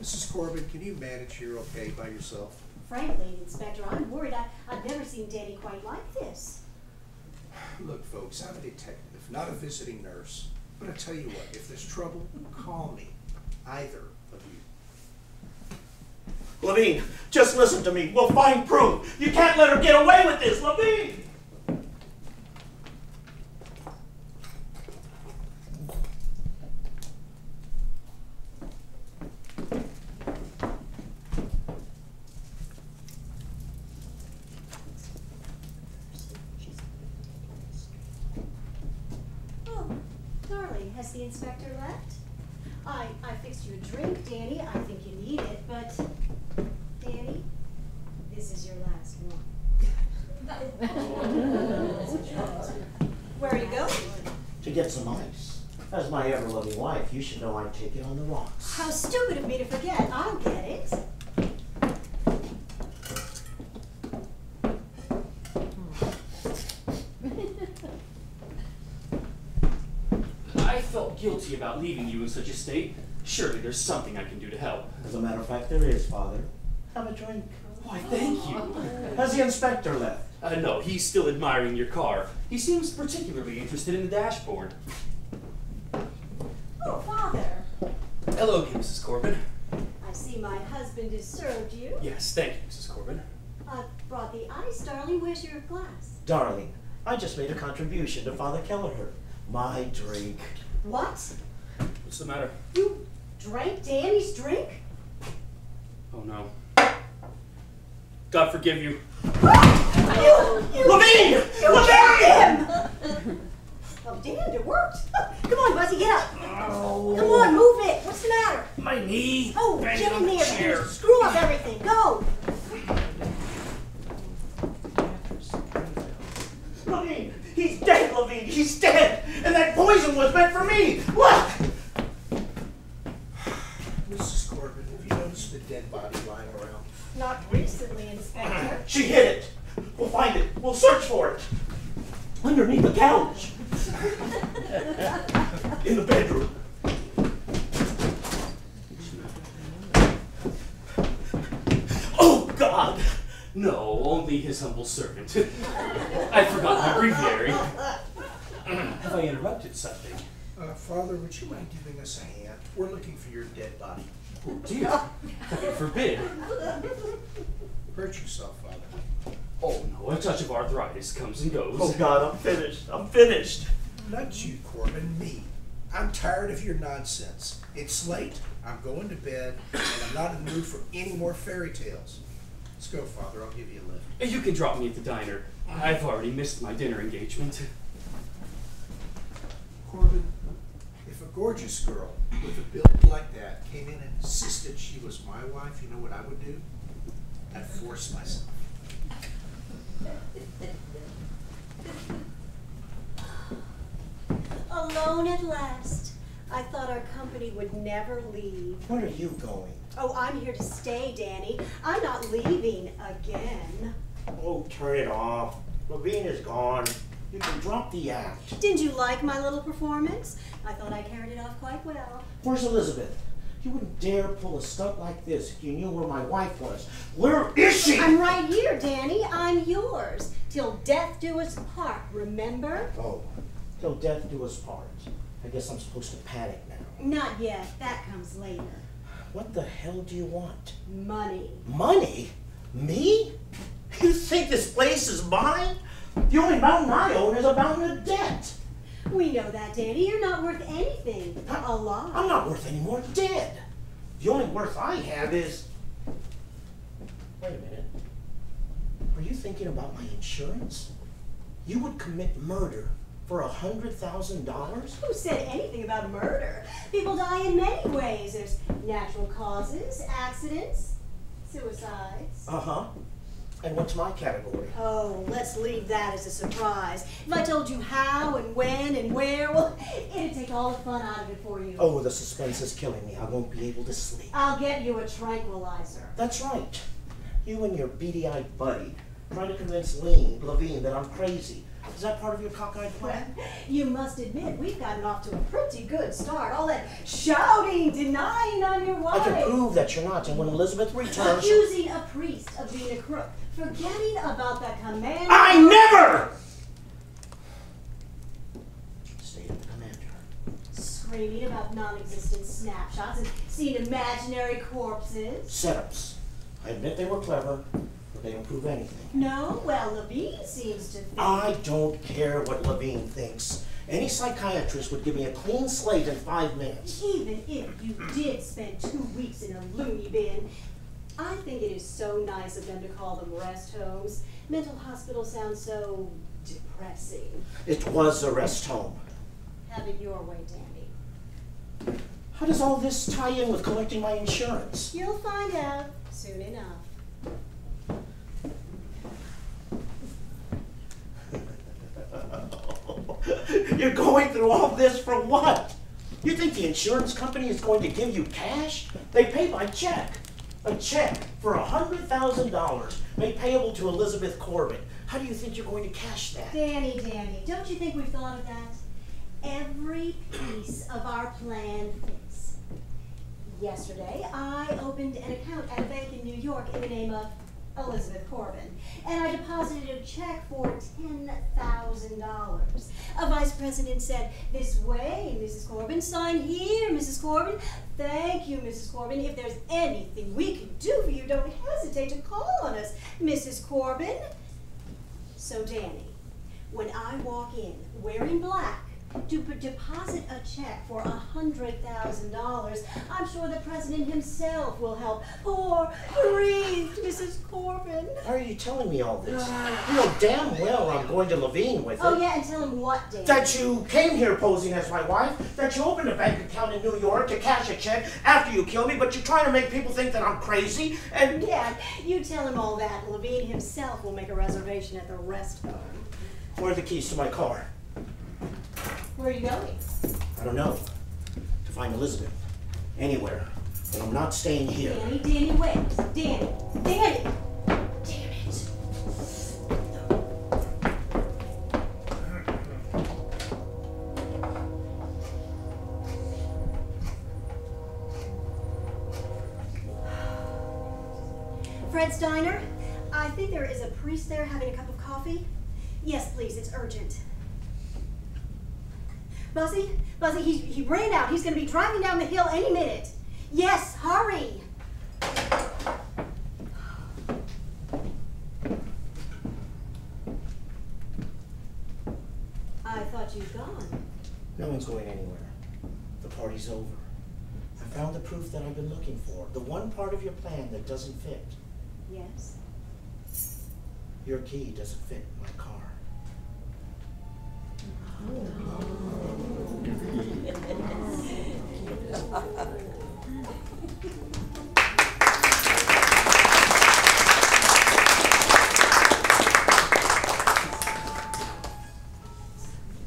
Mrs. Corbin, can you manage here okay by yourself? Frankly, Inspector, I'm worried. I've never seen Danny quite like this. Look, folks, I'm a detective, not a visiting nurse. But I tell you what, if there's trouble, call me. Either of you. Levine, just listen to me. We'll find proof. You can't let her get away with this, Levine. Oh, darling, has the inspector left? I fixed you a drink, Danny. I think you need it, but... Danny, this is your last one. get some ice. As my ever-loving wife, you should know I'd take it on the rocks. How stupid of me to forget. I'll get it. I felt guilty about leaving you in such a state. Surely there's something I can do to help. As a matter of fact, there is, Father. Have a drink. Why, thank you. Has the inspector left? No, he's still admiring your car. He seems particularly interested in the dashboard. Oh, Father. Hello, Mrs. Corbin. I see my husband has served you. Yes, thank you, Mrs. Corbin. I brought the ice, darling. Where's your glass? Darling, I just made a contribution to Father Kelleher. My drink. What? What's the matter? You drank Danny's drink? Oh, no. God forgive you. Levine! You killed him! Oh, damn, it worked. Come on, Buzzy, get up. Oh. Come on, move it. What's the matter? My knee. Oh, Bang get on in the there. chair. Screw up everything. Go. Levine! He's dead, Levine! He's dead! And that poison was meant for me! Look! Mrs. Corbin, have you noticed the dead body lying around? Not recently, Inspector. She hid it! We'll find it! We'll search for it! Underneath the couch! In the bedroom! Oh, God! No, only his humble servant. I forgot my breviary. Have I interrupted something? Father, would you mind giving us a hand? We're looking for your dead body. Oh, dear. Heaven forbid. Hurt yourself, Father. Oh, no, a touch of arthritis comes and goes. Oh, God, I'm finished. I'm finished. Not you, Corbin, me. I'm tired of your nonsense. It's late, I'm going to bed, and I'm not in the mood for any more fairy tales. Let's go, Father. I'll give you a lift. You can drop me at the diner. I've already missed my dinner engagement. Corbin, if a gorgeous girl with a build like that came in and insisted she was my wife, you know what I would do? I'd force myself. Alone at last. I thought our company would never leave. Where are you going? Oh, I'm here to stay, Danny. I'm not leaving again. Oh, turn it off. Levine is gone. You can drop the act. Didn't you like my little performance? I thought I carried it off quite well. Where's Elizabeth? You wouldn't dare pull a stunt like this if you knew where my wife was. Where is she? I'm right here, Danny. I'm yours. Till death do us part, remember? Oh, till death do us part. I guess I'm supposed to panic now. Not yet. That comes later. What the hell do you want? Money. Money? Me? You think this place is mine? The only mountain I own is a mountain of debt. We know that, Danny. You're not worth anything. Alive. I'm not worth any more dead. The only worth I have is... Wait a minute. Are you thinking about my insurance? You would commit murder for $100,000? Who said anything about murder? People die in many ways. There's natural causes, accidents, suicides. Uh-huh. And what's my category? Oh, let's leave that as a surprise. If I told you how and when and where, well, it'd take all the fun out of it for you. Oh, the suspense is killing me. I won't be able to sleep. I'll get you a tranquilizer. That's right. You and your beady-eyed buddy trying to convince Levine that I'm crazy. Is that part of your cockeyed plan? You must admit, we've gotten off to a pretty good start. All that shouting, denying on your wife. I can prove that you're not, and when Elizabeth returns... Accusing a priest of being a crook. Forgetting about that command... I never! Stay with the commander. Screaming about non-existent snapshots and seeing imaginary corpses. Setups. I admit they were clever, but they don't prove anything. No? Well, Levine seems to think... I don't care what Levine thinks. Any psychiatrist would give me a clean slate in 5 minutes. Even if you did spend 2 weeks in a loony bin, I think it is so nice of them to call them rest homes. Mental hospitals sound so depressing. It was a rest home. Have it your way, Danny. How does all this tie in with collecting my insurance? You'll find out soon enough. You're going going through all this for what? You think the insurance company is going to give you cash? They pay by check. A check for $100,000 made payable to Elizabeth Corbin. How do you think you're going to cash that? Danny, don't you think we've thought of that? Every piece of our plan fits. Yesterday, I opened an account at a bank in New York in the name of Elizabeth Corbin, and I deposited a check for $10,000. A vice president said, "This way, Mrs. Corbin. Sign here, Mrs. Corbin. Thank you, Mrs. Corbin. If there's anything we can do for you, don't hesitate to call on us, Mrs. Corbin." So, Danny, when I walk in wearing black to deposit a check for $100,000, I'm sure the president himself will help poor, bereaved Mrs. Corbin. Why are you telling me all this? You know damn well I'm going to Levine with it. Oh, yeah, and tell him what, Danny? That you came here posing as my wife, that you opened a bank account in New York to cash a check after you killed me, but you're trying to make people think that I'm crazy, and... Yeah, you tell him all that. Levine himself will make a reservation at the rest home. Where are the keys to my car? Where are you going? I don't know. To find Elizabeth. Anywhere. But I'm not staying here. Danny, wait. Danny! Damn it! Fred's Diner? I think there is a priest there having a cup of coffee. Yes, please, it's urgent. Buzzy, he ran out. He's going to be driving down the hill any minute. Yes, hurry. I thought you'd gone. No one's going anywhere. The party's over. I found the proof that I've been looking for. The one part of your plan that doesn't fit. Yes? Your key doesn't fit my car.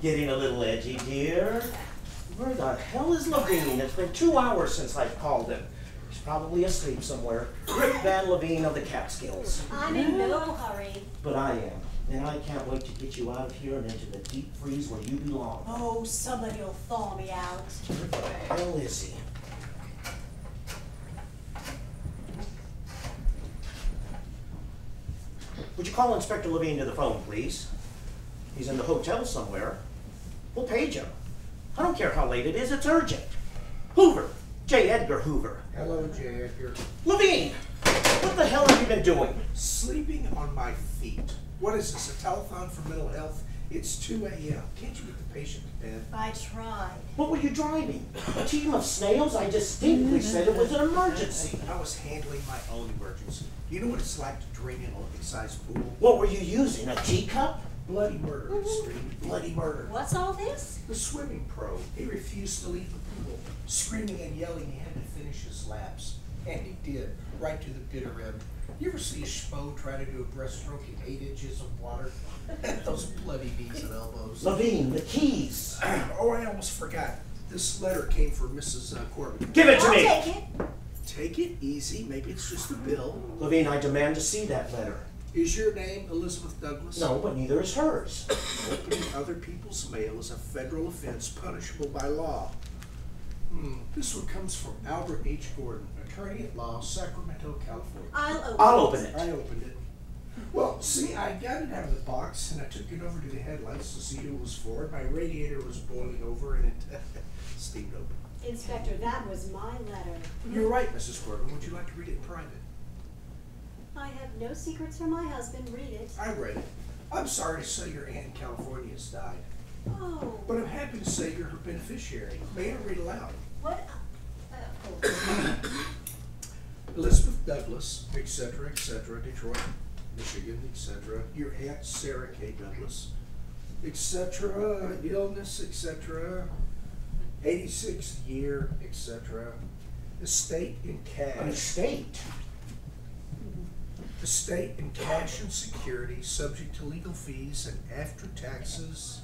Getting a little edgy, dear. Where the hell is Levine? It's been 2 hours since I've called him. He's probably asleep somewhere. Rick Van Levine of the Catskills. I'm in no hurry. But I am. And I can't wait to get you out of here and into the deep freeze where you belong. Oh, somebody will thaw me out. Where the hell is he? Would you call Inspector Levine to the phone, please? He's in the hotel somewhere. We'll page him. I don't care how late it is, it's urgent. Hoover. J. Edgar Hoover. Hello, J. Edgar. Levine! What the hell have you been doing? Sleeping on my feet. What is this, a telethon for mental health? It's 2 a.m. Can't you get the patient to bed? I tried. What were you driving? A team of snails? I distinctly said it was an emergency. I was handling my own emergency. You know what it's like to drink in an Olympic-sized pool? What were you using, a teacup? Bloody murder, screaming, bloody murder. What's all this? The swimming pro, he refused to leave the pool, screaming and yelling he had to finish his laps. And he did, right to the bitter end. You ever see a schmo try to do a breaststroke in 8 inches of water? Those bloody knees and elbows. Levine, the keys. Oh, I almost forgot. This letter came from Mrs. Corbin. Give it to me. I'll take it. Take it easy. Maybe it's just a bill. Levine, I demand to see that letter. Is your name Elizabeth Douglas? No, but neither is hers. Opening other people's mail is a federal offense punishable by law. This one comes from Albert H. Gordon, attorney at law, Sacramento, California. I'll open it. I opened it. Well, see, I got it out of the box and I took it over to the headlights to see who it was for. My radiator was boiling over and it steamed open. Inspector, that was my letter. You're right, Mrs. Corbin. Would you like to read it in private? I have no secrets from my husband. Read it. I read it. I'm sorry to say your aunt in California has died, Oh. but I'm happy to say you're her beneficiary. May I read aloud? What? Of course. Elizabeth Douglas, etc., Detroit, Michigan, etc. Your aunt Sarah K. Douglas, etc. Illness, etc. 86th year, etc. Estate in An cash. estate. Estate in cash and security, subject to legal fees and after taxes,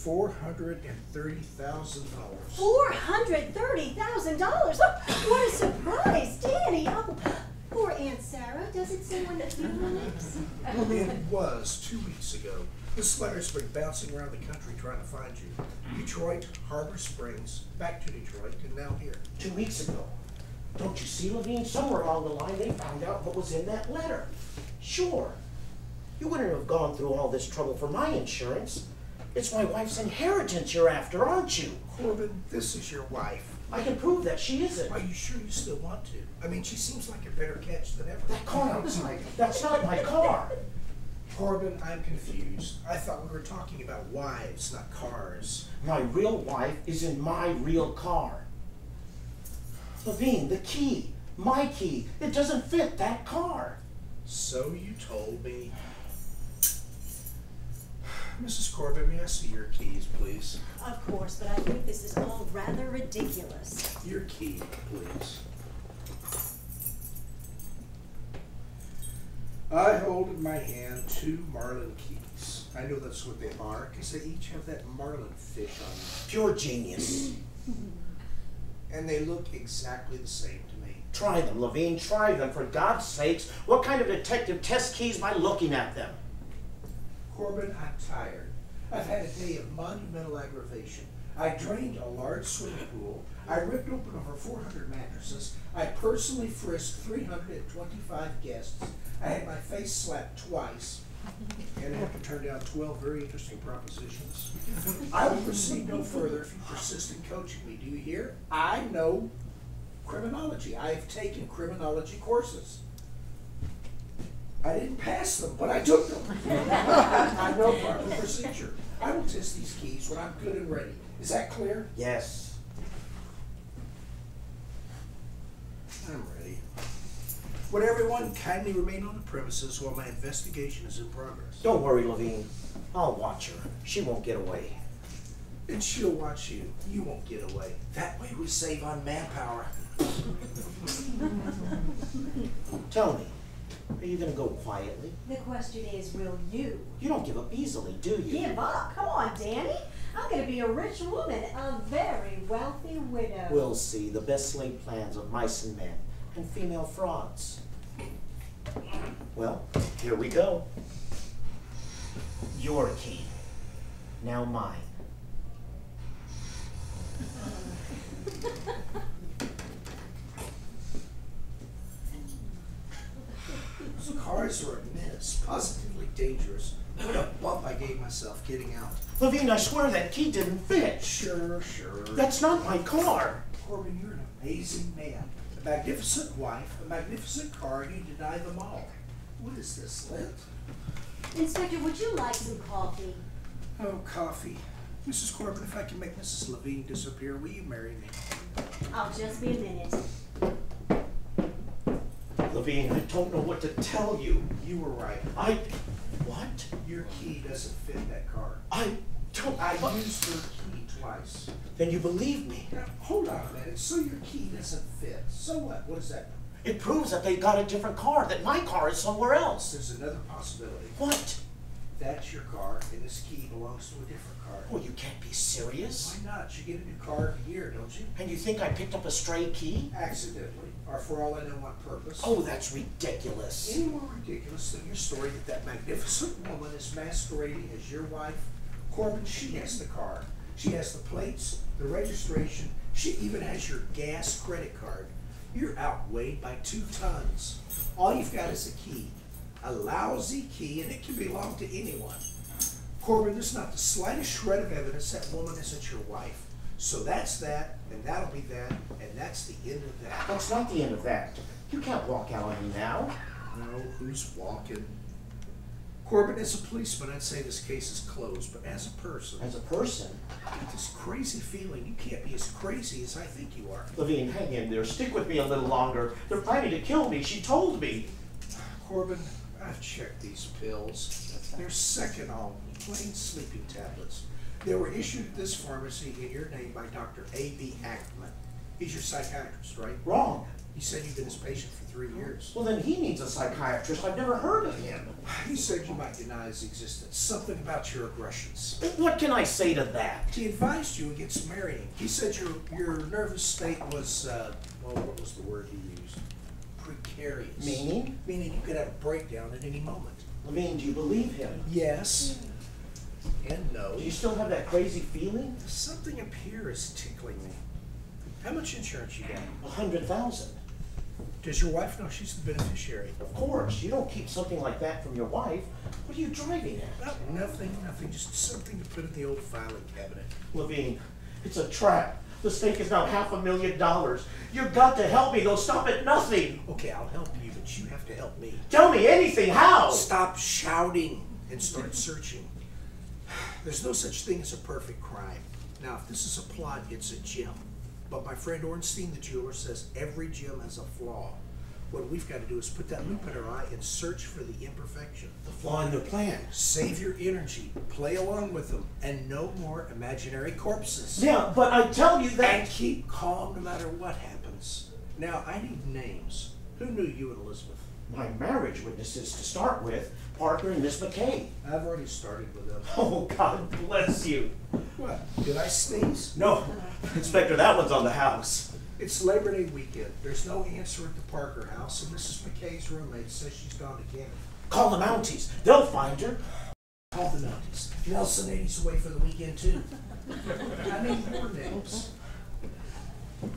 $430,000. $430,000? Oh, what a surprise, Danny! Oh, poor Aunt Sarah. Does it say when the funeral is? It was 2 weeks ago. This letter's been bouncing around the country trying to find you. Detroit, Harbor Springs, back to Detroit, and now here. 2 weeks ago. Don't you see, Levine? Somewhere along the line they found out what was in that letter. Sure. You wouldn't have gone through all this trouble for my insurance. It's my wife's inheritance you're after, aren't you? Corbin, this is your wife. I can prove that she isn't. Are you sure you still want to? I mean, she seems like a better catch than ever. That car outside, that's not my car. Corbin, I'm confused. I thought we were talking about wives, not cars. My real wife is in my real car. Levine, the key, my key, it doesn't fit that car. So you told me. Mrs. Corbin, may I see your keys, please? Of course, but I think this is all rather ridiculous. Your key, please. I hold in my hand 2 marlin keys. I know that's what they are because they each have that marlin fish on them. Pure genius. And they look exactly the same to me. Try them, Levine, try them, for God's sakes. What kind of detective tests keys by looking at them? Corbin, I'm tired. I've had a day of monumental aggravation. I drained a large swimming pool. I ripped open over 400 mattresses. I personally frisked 325 guests. I had my face slapped twice. And I have to turn down 12 very interesting propositions. I will proceed no further if you persist in coaching me. Do you hear? I know criminology. I have taken criminology courses. I didn't pass them, but I took them. I know proper procedure. I will test these keys when I'm good and ready. Is that clear? Yes. I'm ready. Would everyone kindly remain on the premises while my investigation is in progress? Don't worry, Levine. I'll watch her. She won't get away. And she'll watch you. You won't get away. That way we save on manpower. Tell me, are you going to go quietly? The question is, will you? You don't give up easily, do you? Give up? Come on, Danny. I'm going to be a rich woman, a very wealthy widow. We'll see the best laid plans of mice and men and female frauds. Well, here we go. Your key. Now mine. Those cars are a menace, positively dangerous. What a bump I gave myself getting out. Levine, I swear that key didn't fit. Sure. That's not my car. Corbin, you're an amazing man. A magnificent wife, a magnificent car, and you deny them all. What is this, Lent? Inspector, would you like some coffee? Oh, coffee. Mrs. Corbin, if I can make Mrs. Levine disappear, will you marry me? I'll just be a minute. Levine, I don't know what to tell you. You were right. What? Your key doesn't fit that car. I used your key twice. Then you believe me. Now, hold on a minute. So your key doesn't fit. So what? What does that mean? It proves that they got a different car, that my car is somewhere else. There's another possibility. What? That's your car, and this key belongs to a different car. Well, you can't be serious. Why not? You get a new car every year, don't you? And you think I picked up a stray key? Accidentally, or for all I know on purpose. Oh, that's ridiculous. Any more ridiculous than your story that magnificent woman is masquerading as your wife? Corbin, she has the car. She has the plates, the registration. She even has your gas credit card. You're outweighed by 2 tons. All you've got is a key. A lousy key, and it can belong to anyone. Corbin, there's not the slightest shred of evidence that woman isn't your wife. So that's that, and that'll be that, and that's the end of that. That's not the end of that. You can't walk out on me now. No, who's walking? Corbin, as a policeman, I'd say this case is closed, but as a person, As a person, I get this crazy feeling you can't be as crazy as I think you are. Levine, hang in there. Stick with me a little longer. They're planning to kill me. She told me. Corbin, I've checked these pills. They're Seconal, plain sleeping tablets. They were issued at this pharmacy in your name by Dr. A.B. Ackerman. He's your psychiatrist, right? Wrong. He said you've been his patient for 3 years. Well, then he needs a psychiatrist. I've never heard of him. He said you might deny his existence. Something about your aggressions. What can I say to that? He advised you against marrying. He said your nervous state was, well, what was the word he used? Precarious. Meaning? Meaning you could have a breakdown at any moment. Levine, do you believe him? Yes. And no. Do you still have that crazy feeling? Something up here is tickling me. How much insurance you got? 100,000. Does your wife know she's the beneficiary? Of course. You don't keep something like that from your wife. What are you driving at? Oh, nothing. Just something to put in the old filing cabinet. Levine, it's a trap. The stake is now $500,000. You've got to help me. They'll stop at nothing. Okay, I'll help you, but you have to help me. Tell me anything. How? Stop shouting and start searching. There's no such thing as a perfect crime. Now, if this is a plot, it's a gem. But my friend Ornstein, the jeweler, says every gem has a flaw. What we've got to do is put that loop in our eye and search for the imperfection. The flaw in their plan. Save your energy, play along with them, and no more imaginary corpses. Yeah, but I tell you that... And keep calm no matter what happens. Now, I need names. Who knew you and Elizabeth? My marriage witnesses to start with, Parker and Miss McKay. I've already started with them. Oh, God bless you. What? Did I sneeze? No, Inspector, that one's on the house. It's Labor Day weekend. There's no answer at the Parker house, and Mrs. McKay's roommate says she's gone to Canada. Call the Mounties. They'll find her. Call the Mounties. Nelson 80's away for the weekend, too. I need more names.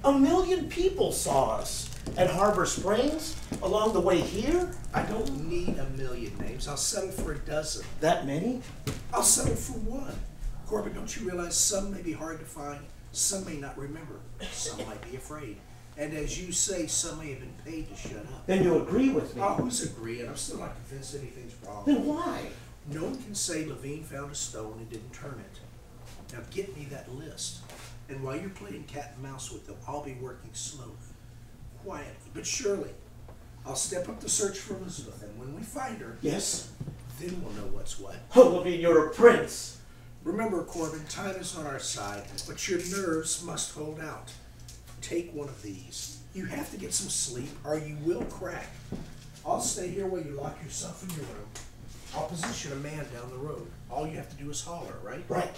1 million people saw us at Harbor Springs, along the way here. I don't need 1 million names. I'll settle for a dozen. That many? I'll settle for one. Corbin, don't you realize some may be hard to find, some may not remember, some might be afraid. And as you say, some may have been paid to shut up. Then you agree with me. Oh, who's agreeing? I'm still not convinced anything's wrong. Then why? No one can say Levine found a stone and didn't turn it. Now get me that list. And while you're playing cat and mouse with them, I'll be working slowly, quietly, but surely. I'll step up the search for Elizabeth, and when we find her, Yes? then we'll know what's what. Oh, Levine, you're a prince. Remember, Corbin, time is on our side, but your nerves must hold out. Take one of these. You have to get some sleep, or you will crack. I'll stay here while you lock yourself in your room. I'll position a man down the road. All you have to do is holler, right? Right.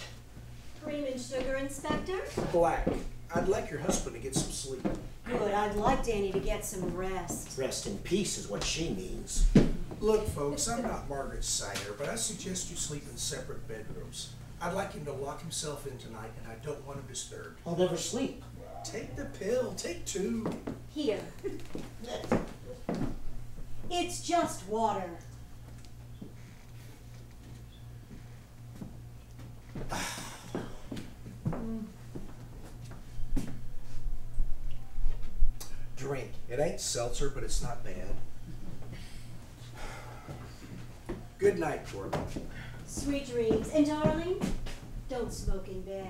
Cream and sugar, Inspector? Black. I'd like your husband to get some sleep. Good. I'd like Danny to get some rest. Rest in peace is what she means. Look, folks, I'm not Margaret Sider, but I suggest you sleep in separate bedrooms. I'd like him to lock himself in tonight, and I don't want him disturbed. I'll never sleep. Take the pill. Take 2. Here. It's just water. Drink. It ain't seltzer, but it's not bad. Good night, Corbin. Sweet dreams. And darling, don't smoke in bed.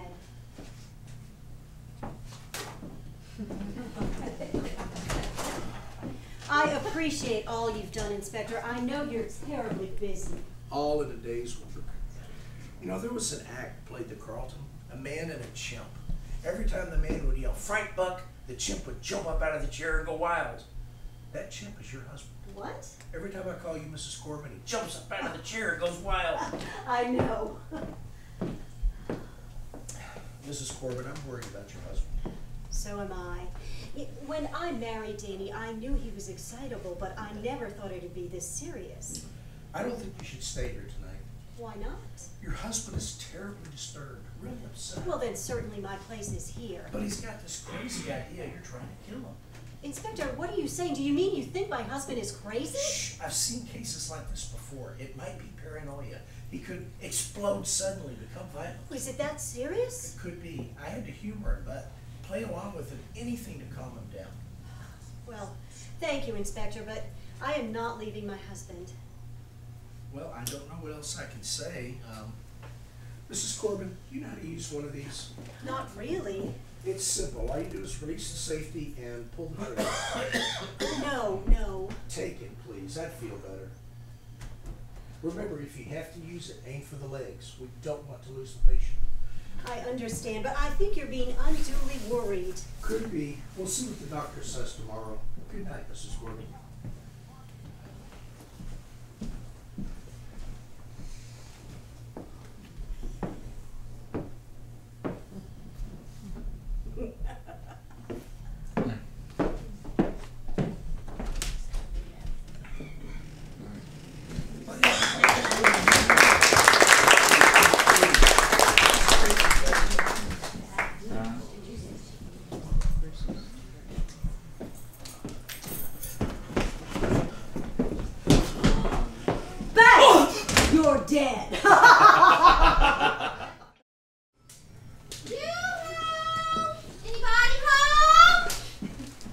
I appreciate all you've done, Inspector. I know you're terribly busy. All in a day's work. You know, there was an act played at Carlton, a man and a chimp. Every time the man would yell, "Frank Buck," the chimp would jump up out of the chair and go wild. That chimp is your husband. What? Every time I call you Mrs. Corbin, he jumps up out of the chair and goes wild. I know. Mrs. Corbin, I'm worried about your husband. So am I. When I married Danny, I knew he was excitable, but I never thought it'd be this serious. I don't think you should stay here tonight. Why not? Your husband is terribly disturbed, really upset. Well, then certainly my place is here. But he's got this crazy idea you're trying to kill him. Inspector, what are you saying? Do you mean you think my husband is crazy? Shh, I've seen cases like this before. It might be paranoia. He could explode suddenly, become violent. Is it that serious? It could be. I had to humor him, but play along with him, anything to calm him down. Well, thank you, Inspector, but I am not leaving my husband. Well, I don't know what else I can say. Mrs. Corbin, you know how to use one of these? Not really. It's simple. All you do is release the safety and pull the trigger. No. Take it, please. I'd feel better. Remember, if you have to use it, aim for the legs. We don't want to lose the patient. I understand, but I think you're being unduly worried. Could be. We'll see what the doctor says tomorrow. Good night, Mrs. Corbin. You're dead. Anybody home?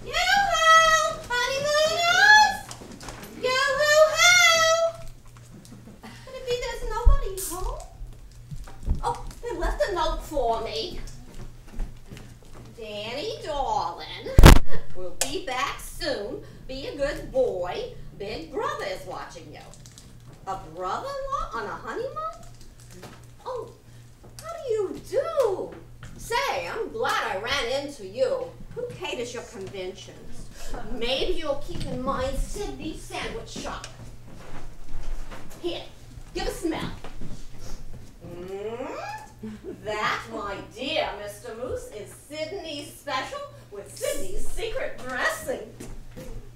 Yoo-hoo! Honeymooners! Yoo-hoo-hoo! Could it be there's nobody home? Oh, they left a note for me. Danny, darling, we'll be back soon. Be a good boy. Big brother is watching you. A brother-in-law on a honeymoon? Oh, how do you do? Say, I'm glad I ran into you. Who caters your conventions? Maybe you'll keep in mind Sydney's sandwich shop. Here, give a smell. That, my dear Mr. Moose, is Sydney's special with Sydney's secret dressing.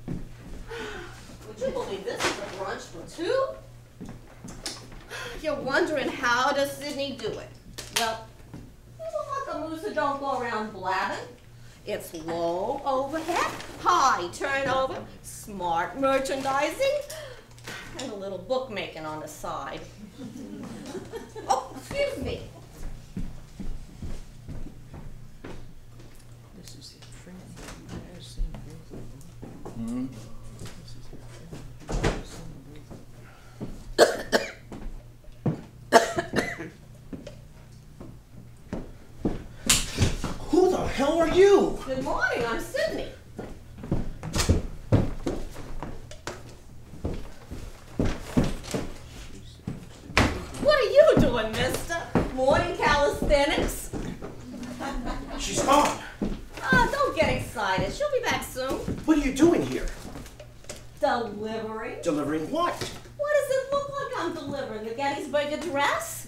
Would you believe this is a brunch for two? You're wondering how does Sydney do it? Well, you look like a moose who don't go around blabbing. It's low overhead, high turnover, smart merchandising, and a little bookmaking on the side. Oh, excuse me. This is your friend. I've seen both of them. This is your friend. I've seen both of them. Who the hell are you? Good morning, I'm Sydney. What are you doing, mister? Morning calisthenics? She's gone. Don't get excited. She'll be back soon. What are you doing here? Delivering? Delivering what? What does it look like I'm delivering? The Gettysburg Address?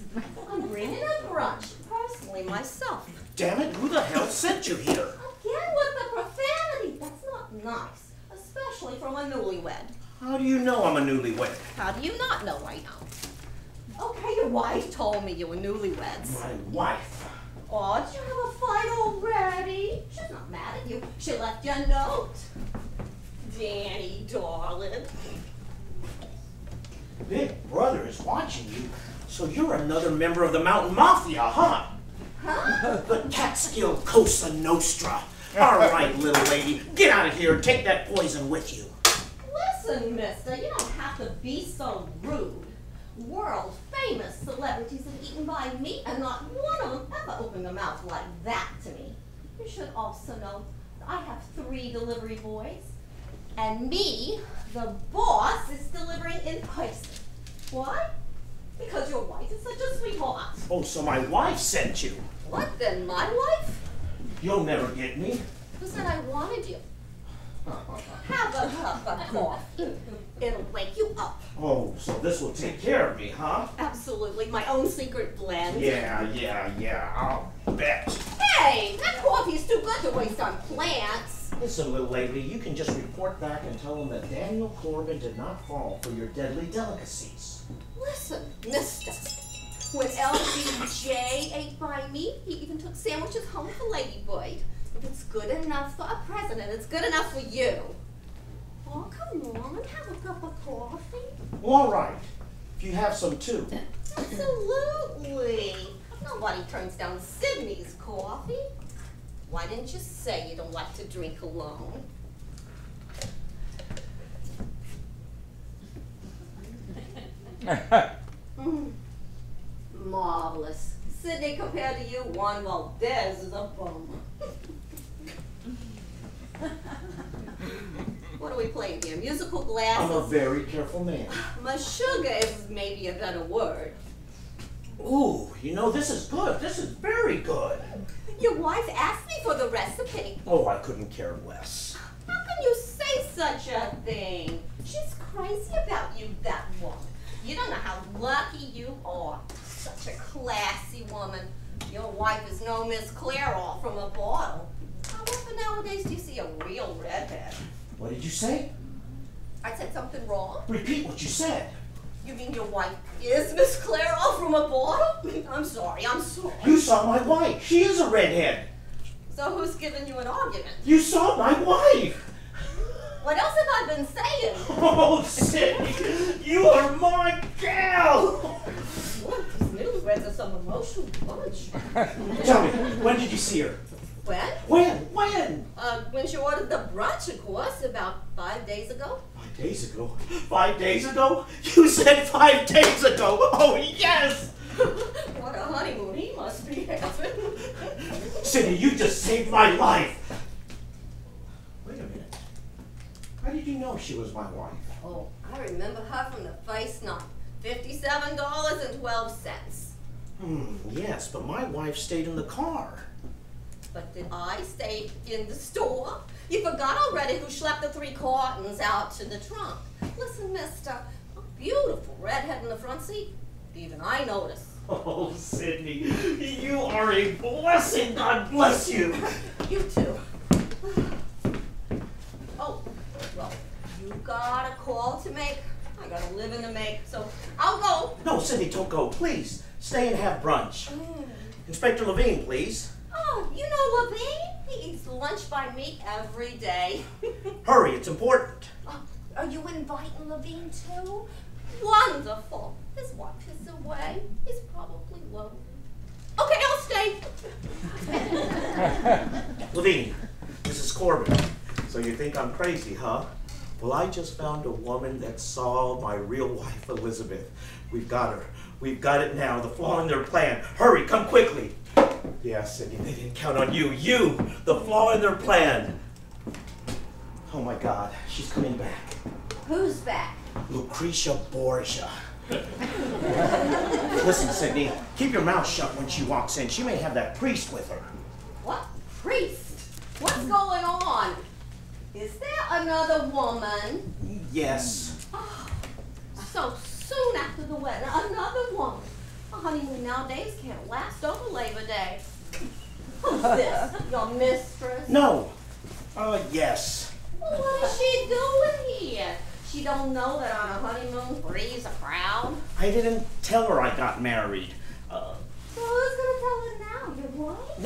I'm bringing a brunch, personally, myself. Damn it, who the hell sent you here? Again with the profanity. That's not nice, especially from a newlywed. How do you know I'm a newlywed? How do you not know I know? Okay, your wife told me you were newlyweds. My wife. Oh, did you have a fight already? She's not mad at you. She left you a note. Danny, darling. Big brother is watching you, so you're another member of the Mountain Mafia, huh? Huh? The Catskill Cosa Nostra. All right, little lady, get out of here and take that poison with you. Listen, mister, you don't have to be so rude. World famous celebrities have eaten by me, and not one of them ever opened their mouth like that to me. You should also know that I have 3 delivery boys, and me, the boss, is delivering in person. Why? Because your wife is such a sweetheart. Oh, so my wife sent you. What then, my wife? You'll never get me. Who said I wanted you? Have a cup of coffee. It'll wake you up. Oh, so this will take care of me, huh? Absolutely, my own secret blend. Yeah, I'll bet. Hey, that coffee's too good to waste on plants. Listen, little lady, you can just report back and tell them that Daniel Corbin did not fall for your deadly delicacies. Listen, mister, when LBJ ate by me, he even took sandwiches home for Ladyboy. If it's good enough for a president, it's good enough for you. Oh, come on, have a cup of coffee. Well, all right, if you have some too. Absolutely. Nobody turns down Sydney's coffee. Why didn't you say you don't like to drink alone? Marvelous. Sydney, compared to you, Juan Valdez is a bum. What are we playing here? Musical I'm a glasses? very careful man. Mashuga is maybe a better word. Ooh, you know, this is good. This is very good. Your wife asked me for the recipe. Oh, I couldn't care less. How can you say say such a thing? She's crazy about you, that woman. You don't know how lucky you are. Such a classy woman. Your wife is no Miss Clairol from a bottle. How often nowadays do you see a real redhead? What did you say? I said something wrong? Repeat what you said. You mean your wife is Miss Clairol from a bottle? I'm sorry. You saw my wife. She is a redhead. So who's giving you an argument? You saw my wife. What else have I been saying? Oh, Sydney, you are my gal. What? These newsreads are some emotional bunch. Tell me, when did you see her? When? When? When she ordered the brunch, of course, about 5 days ago. 5 days ago? 5 days ago? You said 5 days ago. Oh, yes. What a honeymoon he must be having. Sydney, you just saved my life. Wait a minute. How did you know she was my wife? Oh, I remember her from the face night. $57.12. Yes, but my wife stayed in the car. But did I stay in the store? You forgot already who schlepped the 3 cartons out to the trunk. Listen, mister, a beautiful redhead in the front seat. Even I noticed. Oh, Sydney, you are a blessing. God bless you. You too. Oh, well, you got a call to make. I got a living to make, so I'll go. No, Sydney, don't go. Please, stay and have brunch. Inspector Levine, please. Oh, you know Levine? He eats lunch by me every day. Hurry, it's important. Oh, are you inviting Levine too? Wonderful. His wife is away. He's probably lonely. Okay, I'll stay. Levine, Mrs. Corbin. So you think I'm crazy, huh? Well, I just found a woman that saw my real wife, Elizabeth. We've got her. We've got it now. The flaw in their plan. Hurry, come quickly. Yeah, Sydney, they didn't count on you. You, the flaw in their plan. Oh my God, she's coming back. Who's back? Lucretia Borgia. Listen, Sydney, keep your mouth shut when she walks in. She may have that priest with her. What? Priest? What's going on? Is there another woman? Yes. Oh, so soon after the wedding, another woman. A honeymoon nowadays can't last over Labor Day. Who's this? Your mistress? No. Yes. Well, what is she doing here? She don't know that on a honeymoon three's a crowd? I didn't tell her I got married. So who's gonna tell her now? Your wife?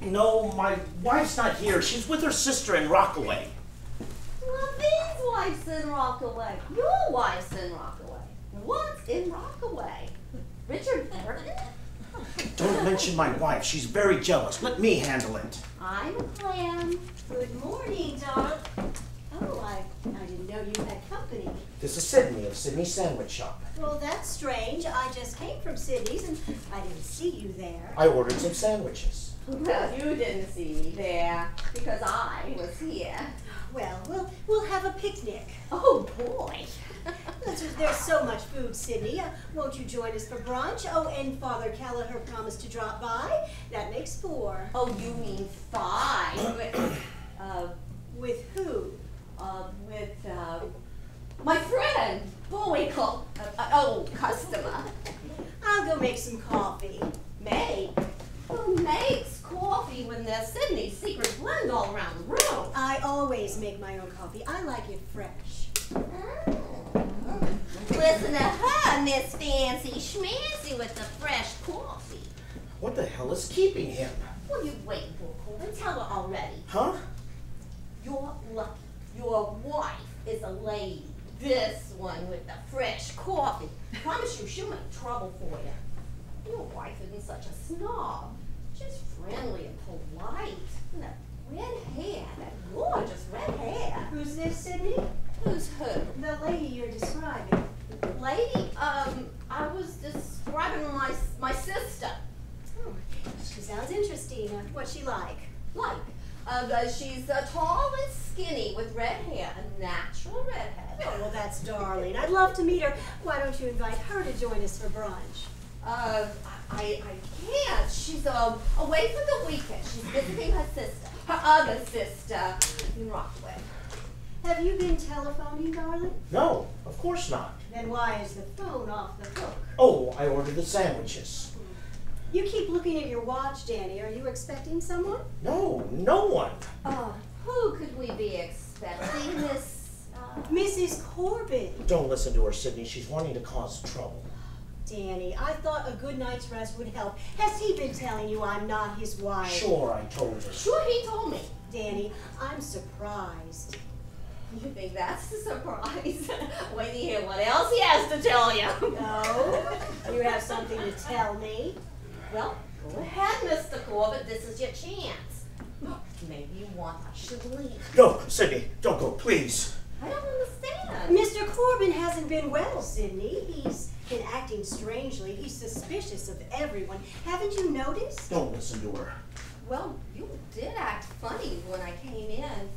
No, my wife's not here. She's with her sister in Rockaway. Levine's wife's in Rockaway. Your wife's in Rockaway. What's in Rockaway? Richard Burton? Don't mention my wife. She's very jealous. Let me handle it. I'm a clam. Good morning, Donna. Oh, I didn't know you had company. This is Sydney of Sydney's Sandwich Shop. Well, that's strange. I just came from Sydney's and I didn't see you there. I ordered some sandwiches. Well, you didn't see me there because I was here. Well, we'll have a picnic. Oh, boy. There's so much food, Sydney. Won't you join us for brunch? Oh, and Father Callagher promised to drop by. That makes 4. Oh, you mean 5? With who? With my friend, Bowickle. Customer. I'll go make some coffee. Make? Who makes coffee when there's Sydney's secret blend all around the room? I always make my own coffee. I like it fresh. Listen to her, Miss Fancy Schmancy with the fresh coffee. What the hell is keeping him? What are you waiting for, Corbin? Tell her already. Huh? You're lucky. Your wife is a lady. This one with the fresh coffee. Promise you she'll make trouble for you. Your wife isn't such a snob. She's friendly and polite. And that red hair, that gorgeous red hair. Who's this, Sydney? Who's who? The lady you're describing. Lady, I was describing my sister. Oh, she sounds interesting. What's she like? She's tall and skinny with red hair, a natural redhead. Oh, well, that's darling. I'd love to meet her. Why don't you invite her to join us for brunch? I can't. She's away for the weekend. She's visiting her sister, her other sister in Rockaway. Have you been telephoning, darling? No, of course not. Then why is the phone off the hook? Oh, I ordered the sandwiches. You keep looking at your watch, Danny. Are you expecting someone? No, no one. Who could we be expecting, Miss? Mrs. Corbin. Don't listen to her, Sydney. She's wanting to cause trouble. Danny, I thought a good night's rest would help. Has he been telling you I'm not his wife? Sure, I told her. Sure, he told me. Danny, I'm surprised. You think that's a surprise? Wait to hear what else he has to tell you. No? You have something to tell me? Well, go ahead, Mr. Corbett. This is your chance. Maybe you want I should leave. No, Sydney, don't go, please. I don't understand. Mr. Corbin hasn't been well, Sydney. He's been acting strangely. He's suspicious of everyone. Haven't you noticed? Don't listen to her. Well, you did act funny when I came in.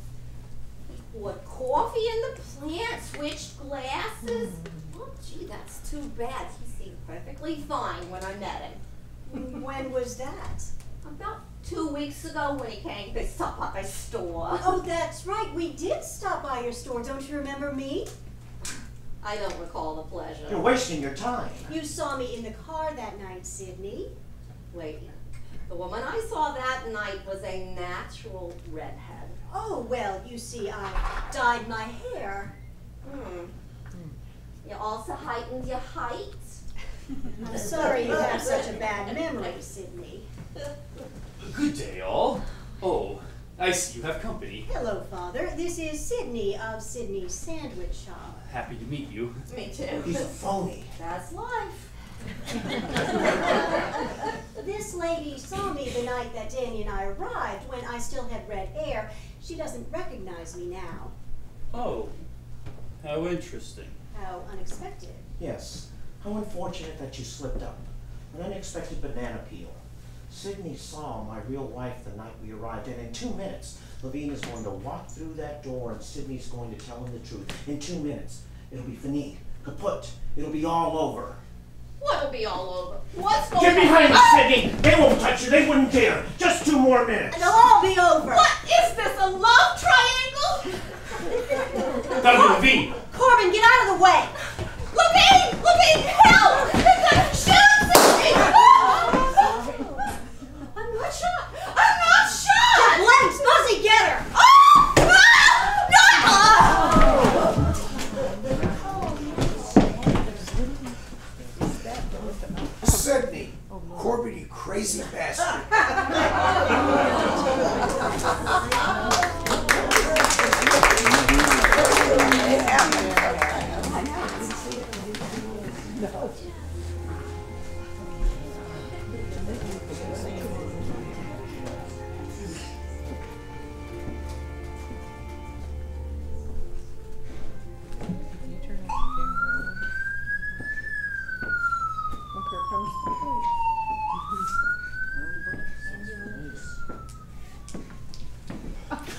He poured coffee in the plant, switched glasses. Oh, gee, that's too bad. He seemed perfectly fine when I met him. When was that? About 2 weeks ago when he came to stop by my store. Oh, that's right. We did stop by your store. Don't you remember me? I don't recall the pleasure. You're wasting your time. You saw me in the car that night, Sydney. Wait, the woman I saw that night was a natural redhead. Oh, well, you see, I dyed my hair. You also heightened your height. I'm sorry you have such a bad memory, Sydney. Good day, all. Oh, I see you have company. Hello, Father. This is Sydney of Sydney's Sandwich Shop. Happy to meet you. Me too. He's a phony. That's life. This lady saw me the night that Danny and I arrived when I still had red hair. She doesn't recognize me now. Oh, how interesting. How unexpected. Yes. How unfortunate that you slipped up. An unexpected banana peel. Sydney saw my real wife the night we arrived, and in 2 minutes, Levine is going to walk through that door and Sydney's going to tell him the truth. In 2 minutes, it'll be finito, kaput. It'll be all over. What'll be all over? What's going Get on? behind me, Sydney! They won't touch you, they wouldn't dare. Just 2 more minutes. It'll all be over. What is this, a love triangle? Dr. Levine! Corbin, get out of the way! Levine! Levine, help! They're gonna shoot me! I'm not shot! I'm not shot! Your legs, Buzzy, get her! Sydney, Corbin, you crazy bastard.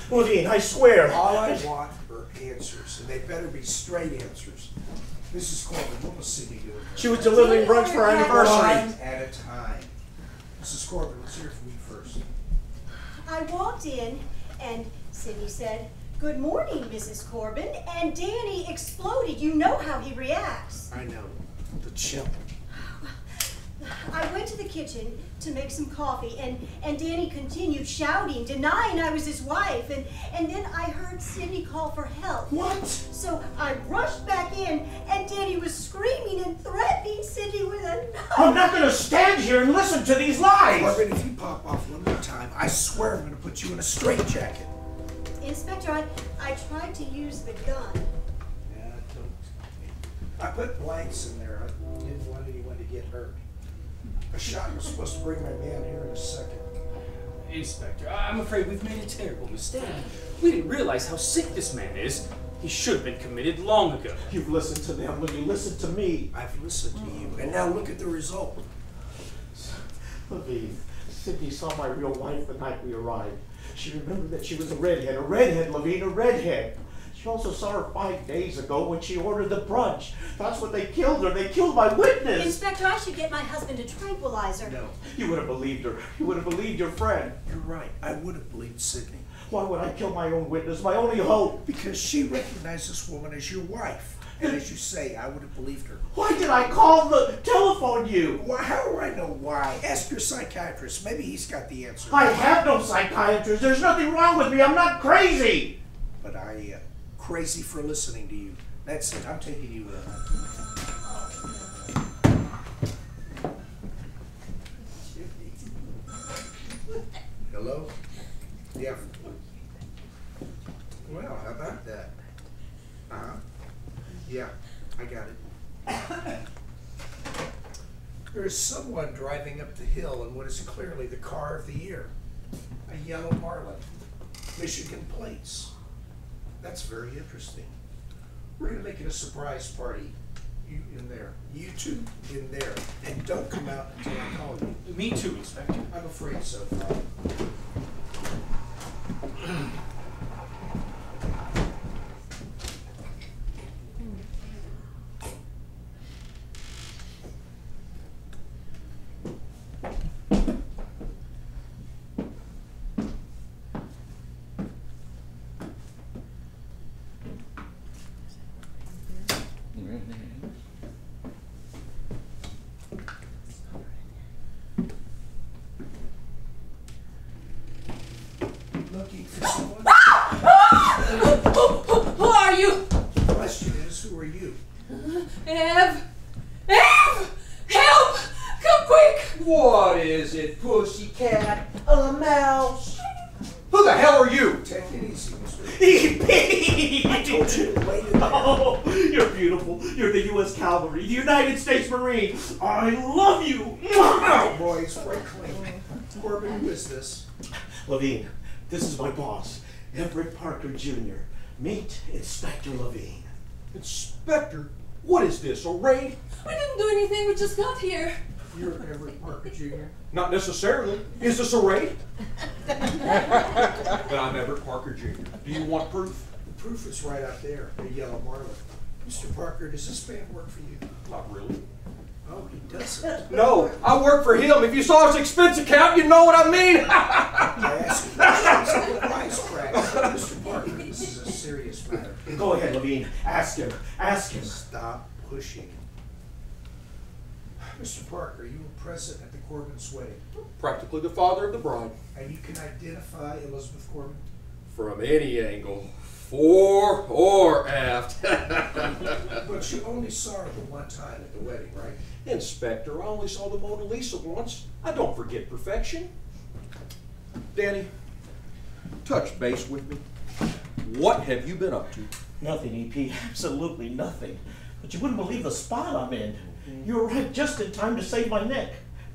Levine, I swear. All I want are answers, and they better be straight answers. Mrs. Corbin, what was Sydney doing? She was delivering brunch for our anniversary. One at a time. Mrs. Corbin, let's hear from you first. I walked in, and Sydney said, "Good morning, Mrs. Corbin," and Danny exploded. You know how he reacts. I know. The chimp. I went to the kitchen to make some coffee, and Danny continued shouting, denying I was his wife, and then I heard Sydney call for help. What? So I rushed back in, and Danny was screaming and threatening Sydney with a knife. I'm not going to stand here and listen to these lies. Corbin, if you pop off one more time, I swear I'm going to put you in a straitjacket. Inspector, I tried to use the gun. Yeah, don't. I put blanks in there. I didn't want anyone to get hurt. A shot was supposed to bring my man here in a second. Inspector, I'm afraid we've made a terrible mistake. We didn't realize how sick this man is. He should have been committed long ago. You've listened to them when you listened to me. I've listened to you, and now look at the result. Levine, Sydney saw my real wife the night we arrived. She remembered that she was a redhead, Levine, a redhead. She also saw her 5 days ago when she ordered the brunch. That's what they killed her. They killed my witness. Inspector, I should get my husband to tranquilize her. No, You would have believed her. You would have believed your friend. you're right. I would have believed Sydney. Why would I kill my own witness, my only hope? Because she recognized this woman as your wife. And as you say, I would have believed her. Why did I telephone you? Why, how do I know why? Ask your psychiatrist. Maybe he's got the answer. I have no psychiatrist. There's nothing wrong with me. I'm not crazy. But I crazy for listening to you. That's it. I'm taking you in. Hello? Yeah. Well, how about that? Uh-huh. Yeah, I got it. There's someone driving up the hill in what is clearly the car of the year. A yellow Marlin. Michigan plates. That's very interesting. We're going to make it a surprise party. You in there. You two in there. And don't come out until I call you. Me too, Inspector. I'm afraid so, Father. Looking for someone? Who are you? The question is, who are you? Ev! Ev! Help! Come quick! What is it, pussycat? A mouse? Who the hell are you? Take it easy, Mr. E.P. I told you to wait in there. Oh, you're beautiful. You're the U.S. Cavalry, the United States Marine. I love you. Oh, boys, break clean. Corbin, who is this? Levine, this is my boss, Everett Parker Jr. Meet Inspector Levine. Inspector? What is this, a raid? We didn't do anything, we just got here. You're Everett Parker Jr. Not necessarily. Is this a raid? Then I'm Everett Parker Jr. Do you want proof? The proof is right out there, the yellow Marlin. Mr. Parker, does this man work for you? Not really. Oh, he doesn't. No, I work for him. If you saw his expense account, you'd know what I mean. I ask questions and wisecracks. Mr. Parker, this is a serious matter. Go ahead, Levine. Ask him. Ask him. Stop pushing. Mr. Parker, you were present at the Corbin's wedding, Practically the father of the bride. and you can identify Elizabeth Corbin? From any angle. Fore or aft. But you only saw her the one time at the wedding, right? Inspector, I only saw the Mona Lisa once. I don't forget perfection. Danny, touch base with me. What have you been up to? Nothing, E.P. Absolutely nothing. But you wouldn't believe the spot I'm in. You arrived just in time to save my neck.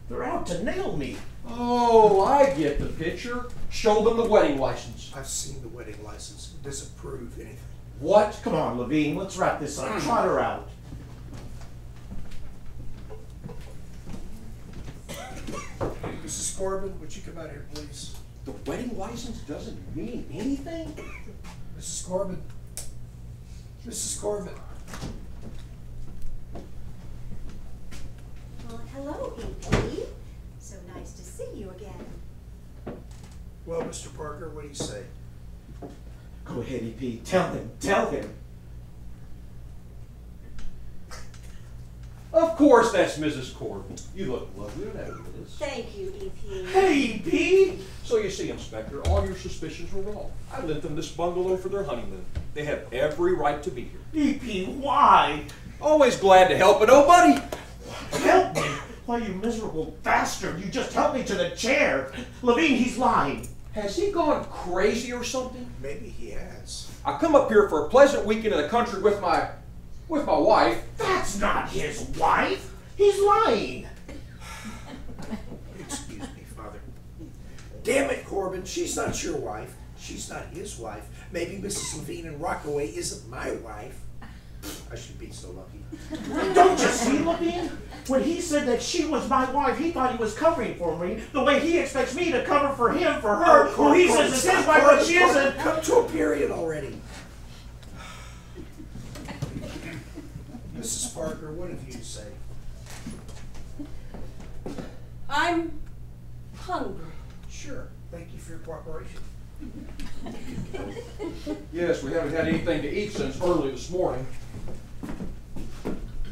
They're out to nail me. Oh, I get the picture. Show them the wedding license. I've seen the wedding license. It doesn't prove anything. What? Come on, Levine. Let's wrap this up. Trot her out. Mrs. Corbin, would you come out here, please? The wedding license doesn't mean anything? Mrs. Corbin. Mrs. Corbin. Well, hello, E.P. So nice to see you again. Well, Mr. Parker, what do you say? Go ahead, E.P. Tell him. Tell him. Of course that's Mrs. Corbin. You look lovely, whatever it is. Thank you, E.P. Hey, E.P. So you see, Inspector, all your suspicions were wrong. I lent them this bungalow for their honeymoon. They have every right to be here. E.P., why? Always glad to help, but nobody. Help me. Why, you miserable bastard. You just helped me to the chair. Levine, he's lying. Has he gone crazy or something? Maybe he has. I come up here for a pleasant weekend in the country with my wife. That's not his wife. He's lying. Excuse me, Father. Damn it, Corbin. She's not your wife. She's not his wife. Maybe Mrs. Levine in Rockaway isn't my wife. I should be so lucky. Don't you see, Levine? When he said that she was my wife, he thought he was covering for me the way he expects me to cover for him, for her, who he says is his wife, but she isn't. Come to a period already. Mrs. Parker, what have you to say? I'm hungry. Sure. Thank you for your cooperation. Yes, we haven't had anything to eat since early this morning.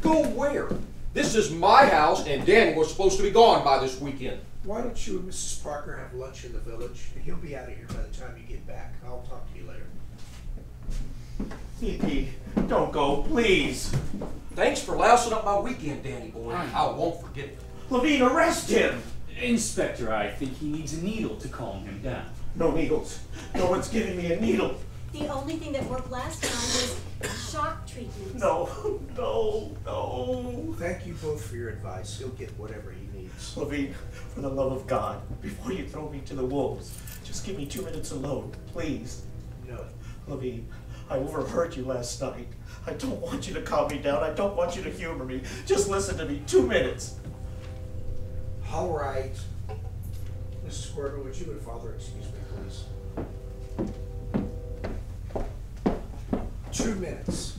Go where? This is my house, and Danny was supposed to be gone by this weekend. Why don't you and Mrs. Parker have lunch in the village? And he'll be out of here by the time you get back. I'll talk to you later. EP, don't go, please. Thanks for lousing up my weekend, Danny boy. I won't forget it. Levine, arrest him! Inspector, I think he needs a needle to calm him down. No needles. No one's giving me a needle. The only thing that worked last time was shock treatment. No, no, no. Thank you both for your advice. He'll get whatever he needs. Levine, for the love of God, before you throw me to the wolves, just give me 2 minutes alone, please. No. Levine, I overheard you last night. I don't want you to calm me down. I don't want you to humor me. Just listen to me. 2 minutes. All right. Mrs. Corbin, would you and Father excuse me, please? 2 minutes.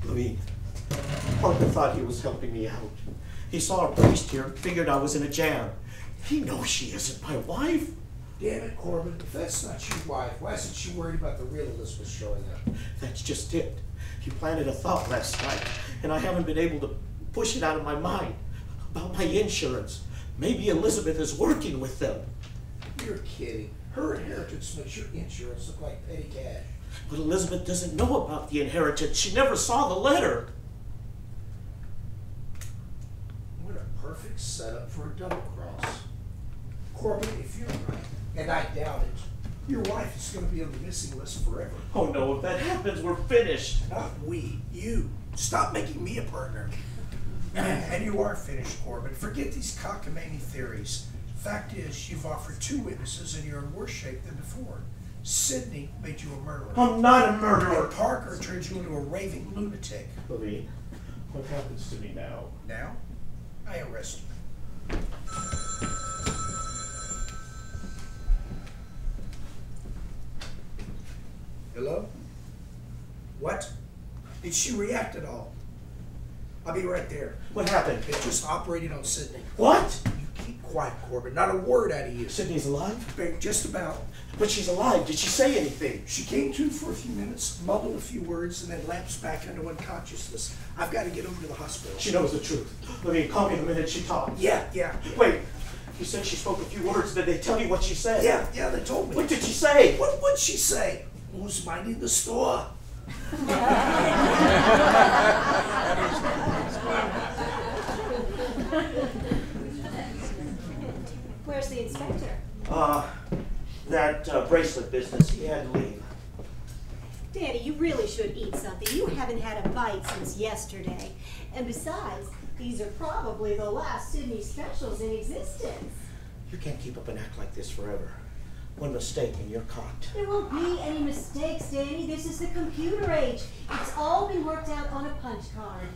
Levine, Parker thought he was helping me out. He saw a priest here and figured I was in a jam. He knows she isn't my wife. Damn it, Corbin. If that's not your wife, why isn't she worried about the real Elizabeth showing up? That's just it. He planted a thought last night, and I haven't been able to push it out of my mind. About my insurance. Maybe Elizabeth is working with them. You're kidding. Her inheritance makes your insurance look like petty cash. But Elizabeth doesn't know about the inheritance. She never saw the letter. What a perfect setup for a double cross. Corbin, if you're right, and I doubt it, your wife is going to be on the missing list forever. Oh no, if that happens, we're finished. Not we, you. Stop making me a partner. And you are finished, Corbin. Forget these cockamamie theories. Fact is, you've offered 2 witnesses and you're in worse shape than before. Sidney made you a murderer. I'm not a murderer. And Parker turned you into a raving lunatic. Levine, what happens to me now? Now, I arrest you. Hello? What? Did she react at all? I'll be right there. What happened? It's just operating on Sidney. What? You keep quiet, Corbin. Not a word out of you. Sydney's alive? Just about. But she's alive. Did she say anything? She came to for a few minutes, mumbled a few words, and then lapsed back into unconsciousness. I've got to get over to the hospital. She knows the truth. Levine, call me the minute she talks. Yeah. Wait, you said she spoke a few words. Did they tell you what she said? Yeah, they told me. What did she say? What'd she say? Who's minding the store? Where's the inspector? That bracelet business. He had to leave. Danny, you really should eat something. You haven't had a bite since yesterday. And besides, these are probably the last Sydney specials in existence. You can't keep up an act like this forever. One mistake and you're caught. There won't be any mistakes, Danny. This is the computer age. It's all been worked out on a punch card.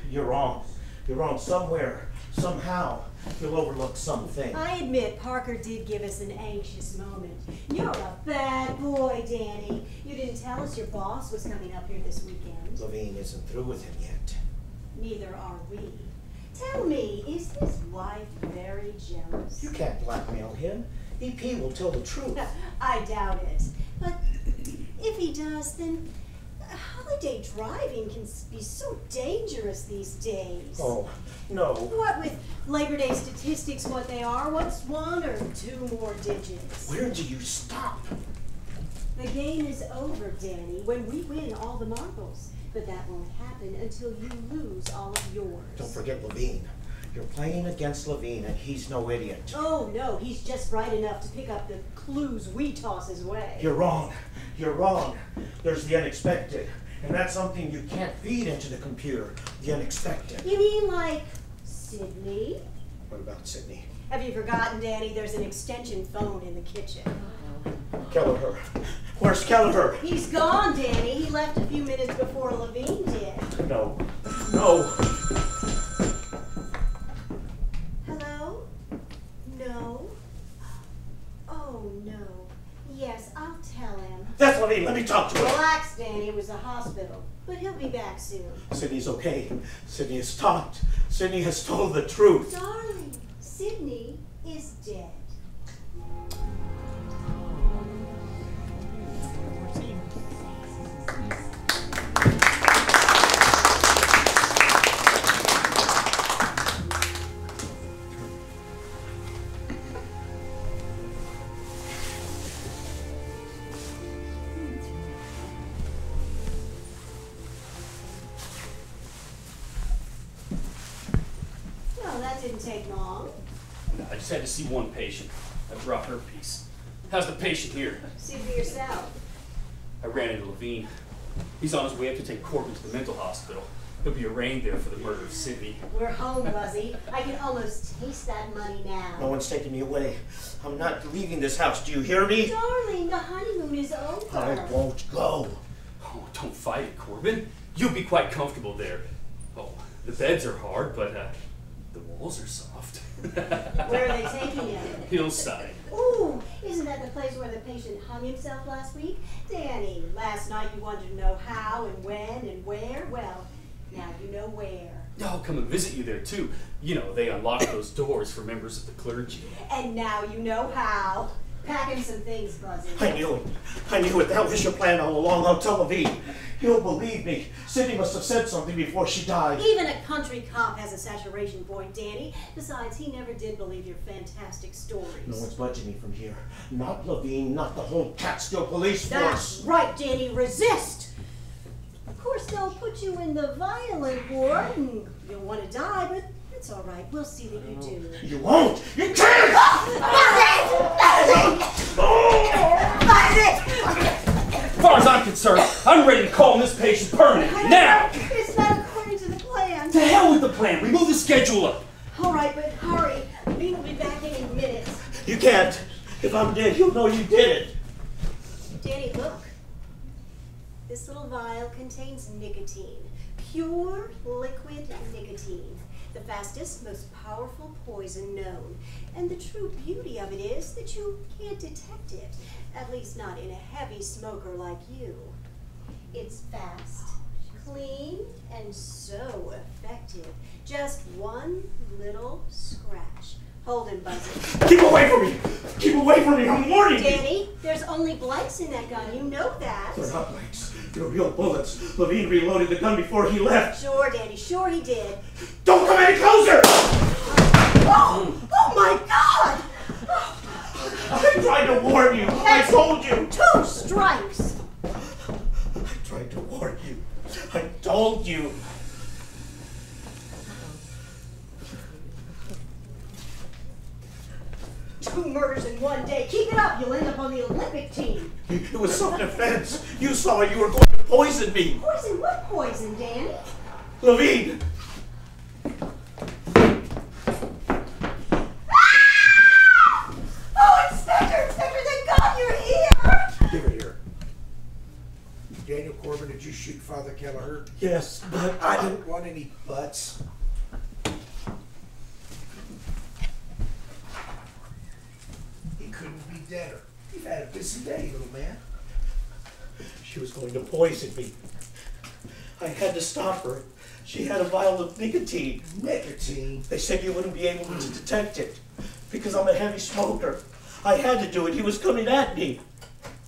You're wrong. You're wrong. Somewhere, somehow, you'll overlook something. I admit Parker did give us an anxious moment. You're a bad boy, Danny. You didn't tell us your boss was coming up here this weekend. Levine isn't through with him yet. Neither are we. Tell me, is his wife very jealous? You can't blackmail him. EP will tell the truth. I doubt it. But if he does, then holiday driving can be so dangerous these days. Oh, no. What with Labor Day statistics what they are, what's 1 or 2 more digits? Where do you stop? The game is over, Danny, when we win all the marbles. But that won't happen until you lose all of yours. Don't forget Levine. You're playing against Levine, and he's no idiot. Oh, no, he's just bright enough to pick up the clues we toss his way. You're wrong. You're wrong. There's the unexpected, and that's something you can't feed into the computer. The unexpected. You mean like Sydney? What about Sydney? Have you forgotten, Danny? There's an extension phone in the kitchen. Kelleher. Where's Kelleher? He's gone, Danny. He left a few minutes before Levine did. No. No. Hello? No? Oh, no. Yes, I'll tell him. That's Levine. Let me talk to him. Relax, Danny. It was the hospital. But he'll be back soon. Sydney's okay. Sydney has talked. Sydney has told the truth. Darling, Sydney is dead. That didn't take long. No, I just had to see one patient. I brought her piece. How's the patient here? See for yourself. I ran into Levine. He's on his way up to take Corbin to the mental hospital. He'll be arraigned there for the murder of Sydney. We're home, Buzzy. I can almost taste that money now. No one's taking me away. I'm not leaving this house. Do you hear me? Darling, the honeymoon is over. I won't go. Oh, don't fight it, Corbin. You'll be quite comfortable there. Oh, the beds are hard, but the walls are soft. Where are they taking you? Hillside. Ooh, isn't that the place where the patient hung himself last week? Danny, last night you wanted to know how and when and where. Well, now you know where. I'll come and visit you there, too. You know, they unlock those doors for members of the clergy. And now you know how. Packing some things, Buzzy. I knew it. I knew it. That was your plan all along. I'll tell Levine. He'll believe me. Sydney must have said something before she died. Even a country cop has a saturation point, Danny. Besides, he never did believe your fantastic stories. No one's budging me from here. Not Levine, not the whole Catskill police force. That's right, Danny. Resist! Of course, they'll put you in the violent ward and you'll want to die, but it's all right. We'll see what you do. You won't! You can't! As far as I'm concerned, I'm ready to call this patient permanent. Now! It's not according to the plan. To hell with the plan. We move the schedule up. All right, but hurry. We will be back any minute. You can't. If I'm dead, you'll know you did it. Danny, look. This little vial contains nicotine. Pure liquid nicotine. The fastest, most powerful poison known. And the true beauty of it is that you can't detect it. At least not in a heavy smoker like you. It's fast, clean, and so effective. Just one little scratch. Hold him, Buzzy. Keep away from me! Keep away from me! I'm warning you! Danny, there's only blanks in that gun. You know that. They're not blanks. They're real bullets. Levine reloaded the gun before he left. Sure, Danny. Sure he did. Don't come any closer! Oh my God! I tried to warn you. I told you. 2 strikes. I tried to warn you. I told you. 2 murders in one day. Keep it up. You'll end up on the Olympic team. It was self-defense. You saw it. You were going to poison me. Poison? What poison, Danny? Levine. Oh, Inspector! Thank God you're here! Give it here. Daniel Corbin, did you shoot Father Kelleher? Yes, but I didn't want any buts. He couldn't be deader. You've had a busy day, little man. She was going to poison me. I had to stop her. She had a vial of nicotine. Nicotine? They said you wouldn't be able to detect it because I'm a heavy smoker. I had to do it. He was coming at me.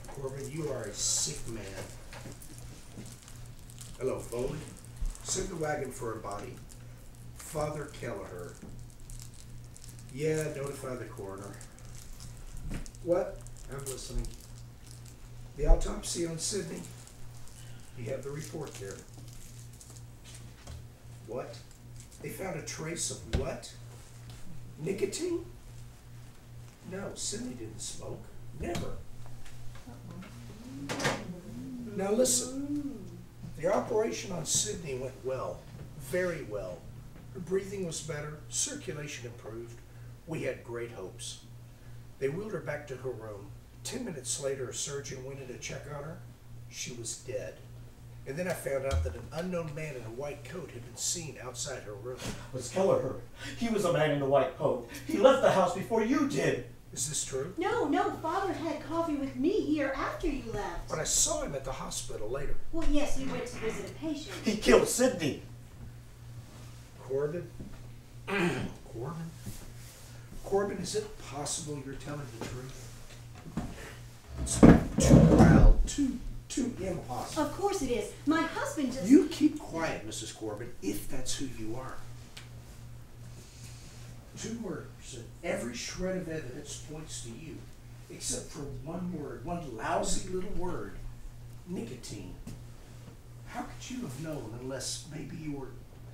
Corbin, you are a sick man. Hello, Foley. Send the wagon for a body. Father Kelleher. Yeah, notify the coroner. What? I'm listening. The autopsy on Sydney? You have the report there. What? They found a trace of what? Nicotine? No, Sydney didn't smoke. Never. Now listen. The operation on Sydney went well. Very well. Her breathing was better. Circulation improved. We had great hopes. They wheeled her back to her room. 10 minutes later, a surgeon went in to check on her. She was dead. And then I found out that an unknown man in a white coat had been seen outside her room. It was Kelleher. He was a man in a white coat. He left the house before you did. Is this true? No, Father had coffee with me here after you left. But I saw him at the hospital later. Well, yes, he went to visit a patient. He killed Sydney. Corbin? Corbin? Corbin, is it possible you're telling the truth? It's too wild, too impossible. Of course it is. My husband just... You keep quiet, Mrs. Corbin, if that's who you are. 2 murders, and every shred of evidence points to you, except for one word, one lousy little word, nicotine. How could you have known unless maybe you were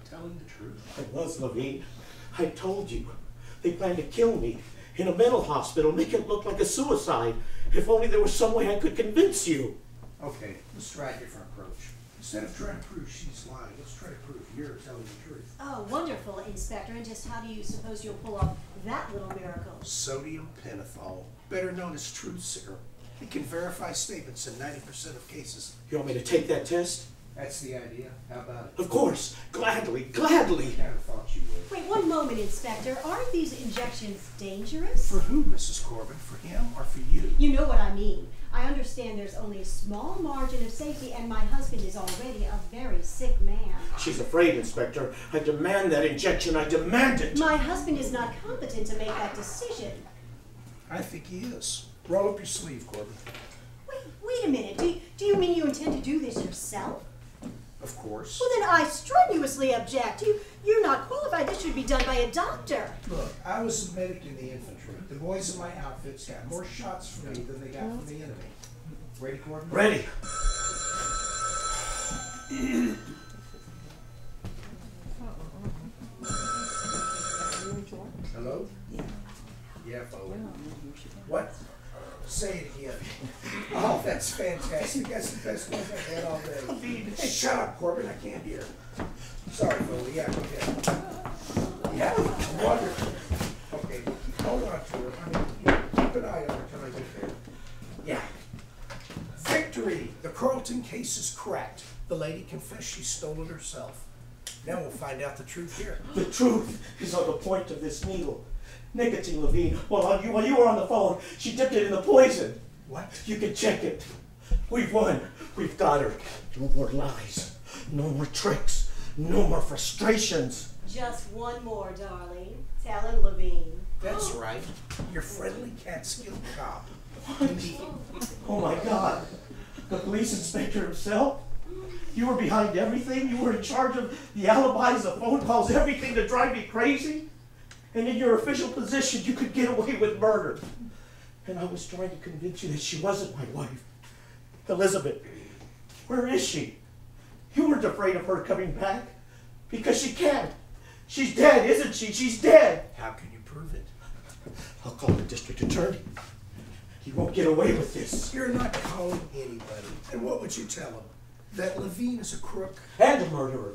telling the truth? I was, Levine. I told you. They planned to kill me in a mental hospital, make it look like a suicide. If only there was some way I could convince you. Okay, let's try a different approach. Instead of trying to prove she's lying, let's try to prove you're telling the truth. Oh, wonderful, Inspector. And just how do you suppose you'll pull off that little miracle? Sodium pentothal, better known as truth serum. It can verify statements in 90% of cases. You want me to take that test? That's the idea. How about it? Of course. Gladly, gladly. I kind of thought you would. Wait, one moment, Inspector. Aren't these injections dangerous? For who, Mrs. Corbin? For him or for you? You know what I mean. I understand there's only a small margin of safety, and my husband is already a very sick man. She's afraid, Inspector. I demand that injection. I demand it. My husband is not competent to make that decision. I think he is. Roll up your sleeve, Corbin. Wait a minute. Do you mean you intend to do this yourself? Of course. Well, then I strenuously object. You're not qualified. This should be done by a doctor. Look, I was a medic in the infantry. The boys in my outfits got more shots from me than they got from the enemy. Ready, Corbin? Ready. Hello? Yeah, Foley. What? Say it again. Oh, that's fantastic. That's the best one I've had all day. Hey, shut up, Corbin. I can't hear. Sorry, Foley. Yeah, go ahead. Yeah, wonderful. Okay, hold on to her. I mean, keep an eye on her till I get there. Yeah. Victory! The Carlton case is cracked. The lady confessed she stole it herself. Now we'll find out the truth here. The truth is on the point of this needle. Nicotine, Levine. While you were on the phone, she dipped it in the poison. What? You can check it. We've won. We've got her. No more lies. No more tricks. No more frustrations. Just one more, darling. Tell him, Levine. That's right. Your friendly Catskill cop. Oh my God. The police inspector himself? You were behind everything? You were in charge of the alibis, the phone calls, everything to drive me crazy? And in your official position, you could get away with murder. And I was trying to convince you that she wasn't my wife. Elizabeth, where is she? You weren't afraid of her coming back? Because she can't. She's dead, isn't she? She's dead. How can you prove it? I'll call the district attorney. He won't get away with this. You're not calling anybody. And what would you tell him? That Levine is a crook? And a murderer.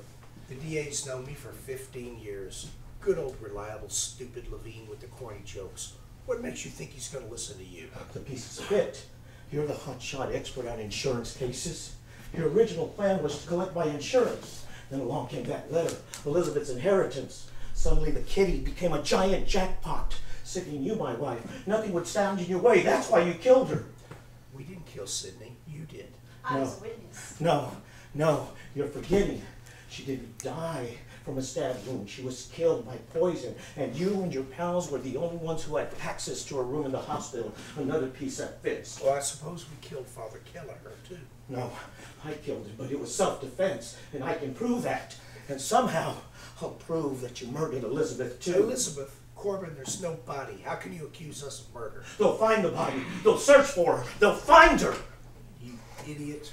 The DA's known me for 15 years. Good old reliable, stupid Levine with the corny jokes. What makes you think he's going to listen to you? The pieces fit. You're the hotshot expert on insurance cases. Your original plan was to collect my insurance. Then along came that letter, Elizabeth's inheritance. Suddenly the kitty became a giant jackpot. Sicking you, my wife. Nothing would stand in your way. That's why you killed her. We didn't kill Sydney. You did. I was a witness. No, you're forgetting. She didn't die from a stab wound. She was killed by poison. And you and your pals were the only ones who had access to her room in the hospital. Another piece that fits. Well, I suppose we killed Father Kelleher, too. No, I killed him, but it was self-defense, and I can prove that. And somehow, I'll prove that you murdered Elizabeth, too. Elizabeth, Corbin, there's no body. How can you accuse us of murder? They'll find the body. They'll search for her. They'll find her. You idiot.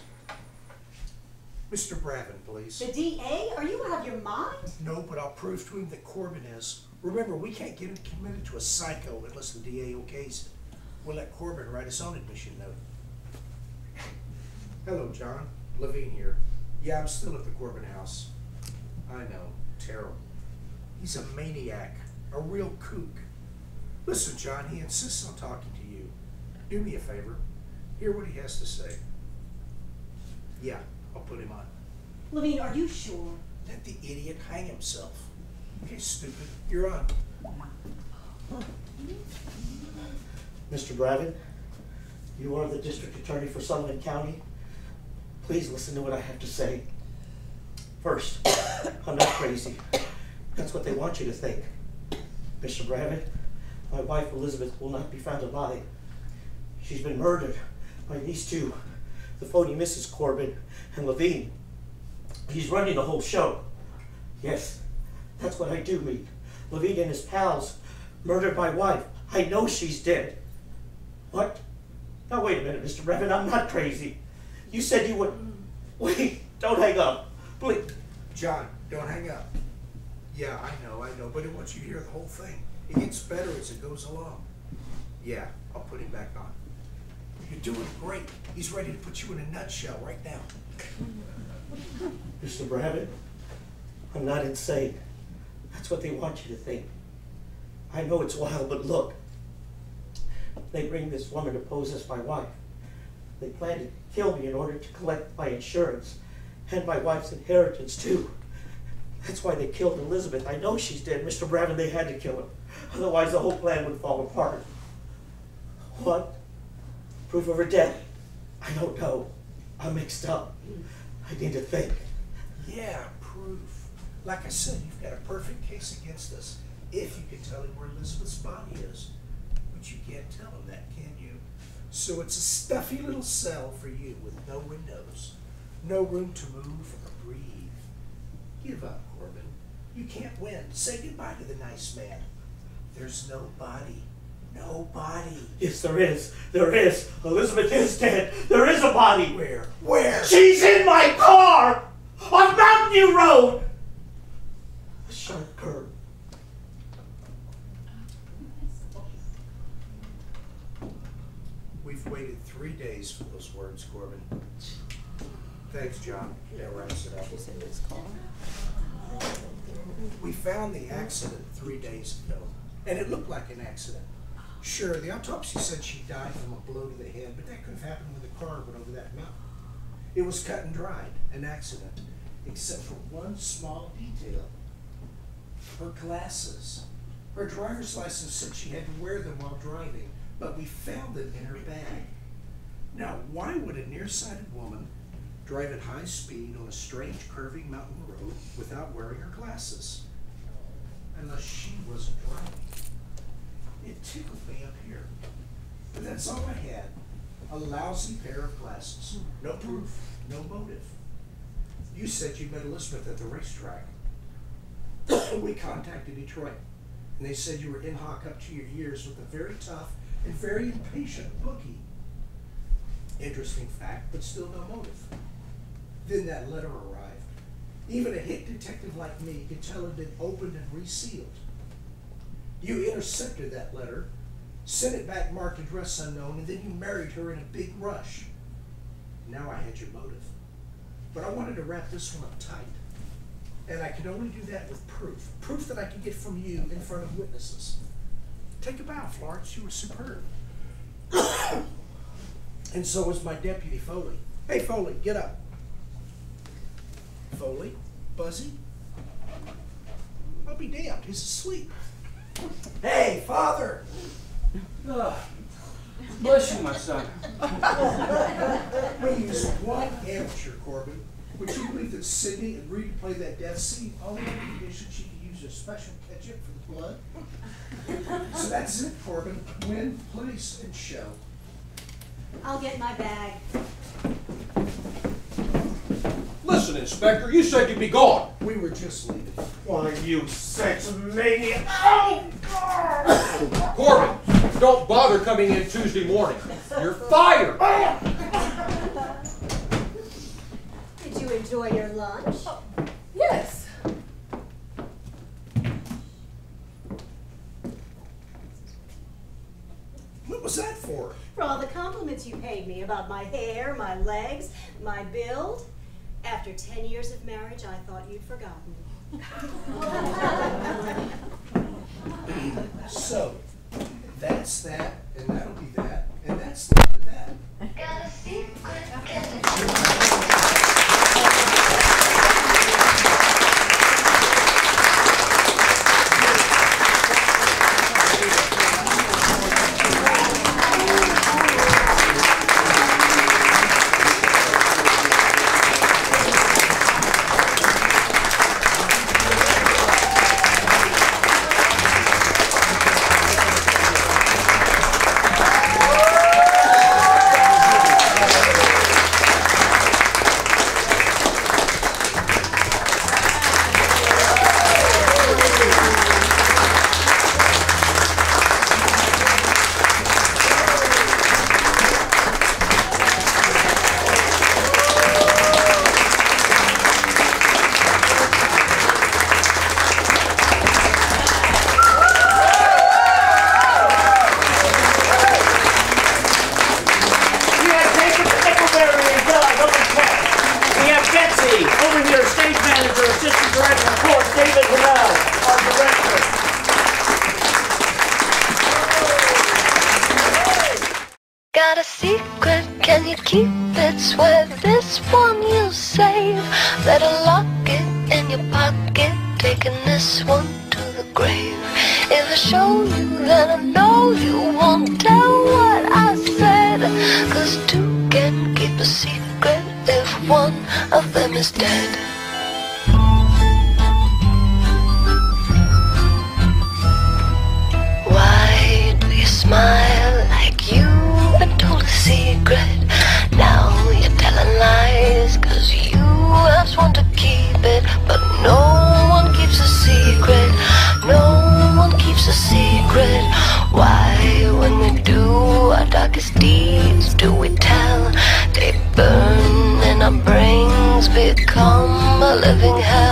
Mr. Bravin, please. The DA? Are you out of your mind? No, but I'll prove to him that Corbin is. Remember, we can't get him committed to a psycho unless the DA okays it. We'll let Corbin write his own admission note. Hello, John. Levine here. Yeah, I'm still at the Corbin house. I know. Terrible. He's a maniac. A real kook. Listen, John, he insists on talking to you. Do me a favor. Hear what he has to say. Yeah, I'll put him on. Levine, are you sure? Let the idiot hang himself. Okay, stupid. You're on. Mr. Bravin, you are the district attorney for Sullivan County. Please listen to what I have to say. First, I'm not crazy. That's what they want you to think. Mr. Bravin, my wife Elizabeth will not be found alive. She's been murdered by these two, the phony Mrs. Corbin and Levine. He's running the whole show. Yes, that's what I do mean. Levine and his pals murdered my wife. I know she's dead. What? Now wait a minute, Mr. Bravin, I'm not crazy. You said you would... Wait, don't hang up. Please. John, don't hang up. Yeah, I know, but I want you to hear the whole thing. It gets better as it goes along. Yeah, I'll put him back on. You're doing great. He's ready to put you in a nutshell right now. Mr. Brabant, I'm not insane. That's what they want you to think. I know it's wild, but look. They bring this woman to pose as my wife. They plan to kill me in order to collect my insurance and my wife's inheritance, too. That's why they killed Elizabeth. I know she's dead. Mr. Brabant, they had to kill her. Otherwise, the whole plan would fall apart. What? Proof of her death? I don't know. I'm mixed up. I need to think. Yeah, proof. Like I said, you've got a perfect case against us if you can tell him where Elizabeth's body is. But you can't tell him that, can you? So it's a stuffy little cell for you with no windows, no room to move or breathe. Give up, Corbin. You can't win. Say goodbye to the nice man. There's no body. No body. Yes, there is. There is. Elizabeth is dead. There is a body. Where? Where? She's in my car! On Mountain View Road! A sharp curve. We've waited 3 days for those words, Corbin. Thanks, John. That wraps it up. We found the accident 3 days ago, and it looked like an accident. Sure, the autopsy said she died from a blow to the head, but that could have happened when the car went over that mountain. It was cut and dried, an accident, except for one small detail. Her glasses. Her driver's license said she had to wear them while driving, but we found them in her bag. Now, why would a nearsighted woman drive at high speed on a strange curving mountain road without wearing her glasses? Unless she wasn't driving. It tickled me up here. But that's all I had. A lousy pair of glasses. No proof, no motive. You said you met Elizabeth at the racetrack. We contacted Detroit, and they said you were in hock up to your ears with a very tough and very impatient bookie. Interesting fact, but still no motive. Then that letter arrived. Even a hit detective like me could tell it had been opened and resealed. You intercepted that letter, sent it back marked address unknown, and then you married her in a big rush. Now I had your motive. But I wanted to wrap this one up tight. And I could only do that with proof. Proof that I could get from you in front of witnesses. Take a bow, Florence. You were superb. And so was my deputy, Foley. Hey, Foley, get up. Foley? Buzzy? I'll be damned. He's asleep. Hey, Father! Bless you, my son. We use one amateur, Corbin. Would you believe that Sydney agreed to play that death scene only on the condition she could use a special ketchup for the blood? So that's it, Corbin. Win, place, and show. I'll get my bag. Listen, Inspector, you said you'd be gone. We were just leaving. Why, you sex maniac! Oh, God! Corbin, don't bother coming in Tuesday morning. You're fired. Did you enjoy your lunch? Yes. What was that for? For all the compliments you paid me about my hair, my legs, my build. After 10 years of marriage, I thought you'd forgotten. So, that's that, and that'll be that, and that's that. Got a secret, Danny. Over here, stage manager, assistant director, of course, David Harrell, our director. Got a secret, can you keep it? Swear this one you'll save. Better lock it in your pocket, taking this one to the grave. If I show you, then I know you won't tell what I said. 'Cause two can keep a secret if one of them is dead. Why do you smile like you've been told a secret? Now you're telling lies 'cause you have sworn to keep it. But no one keeps a secret. No one keeps a secret. Why, when we do our darkest deeds, do we tell? They burn and our brains become a living hell.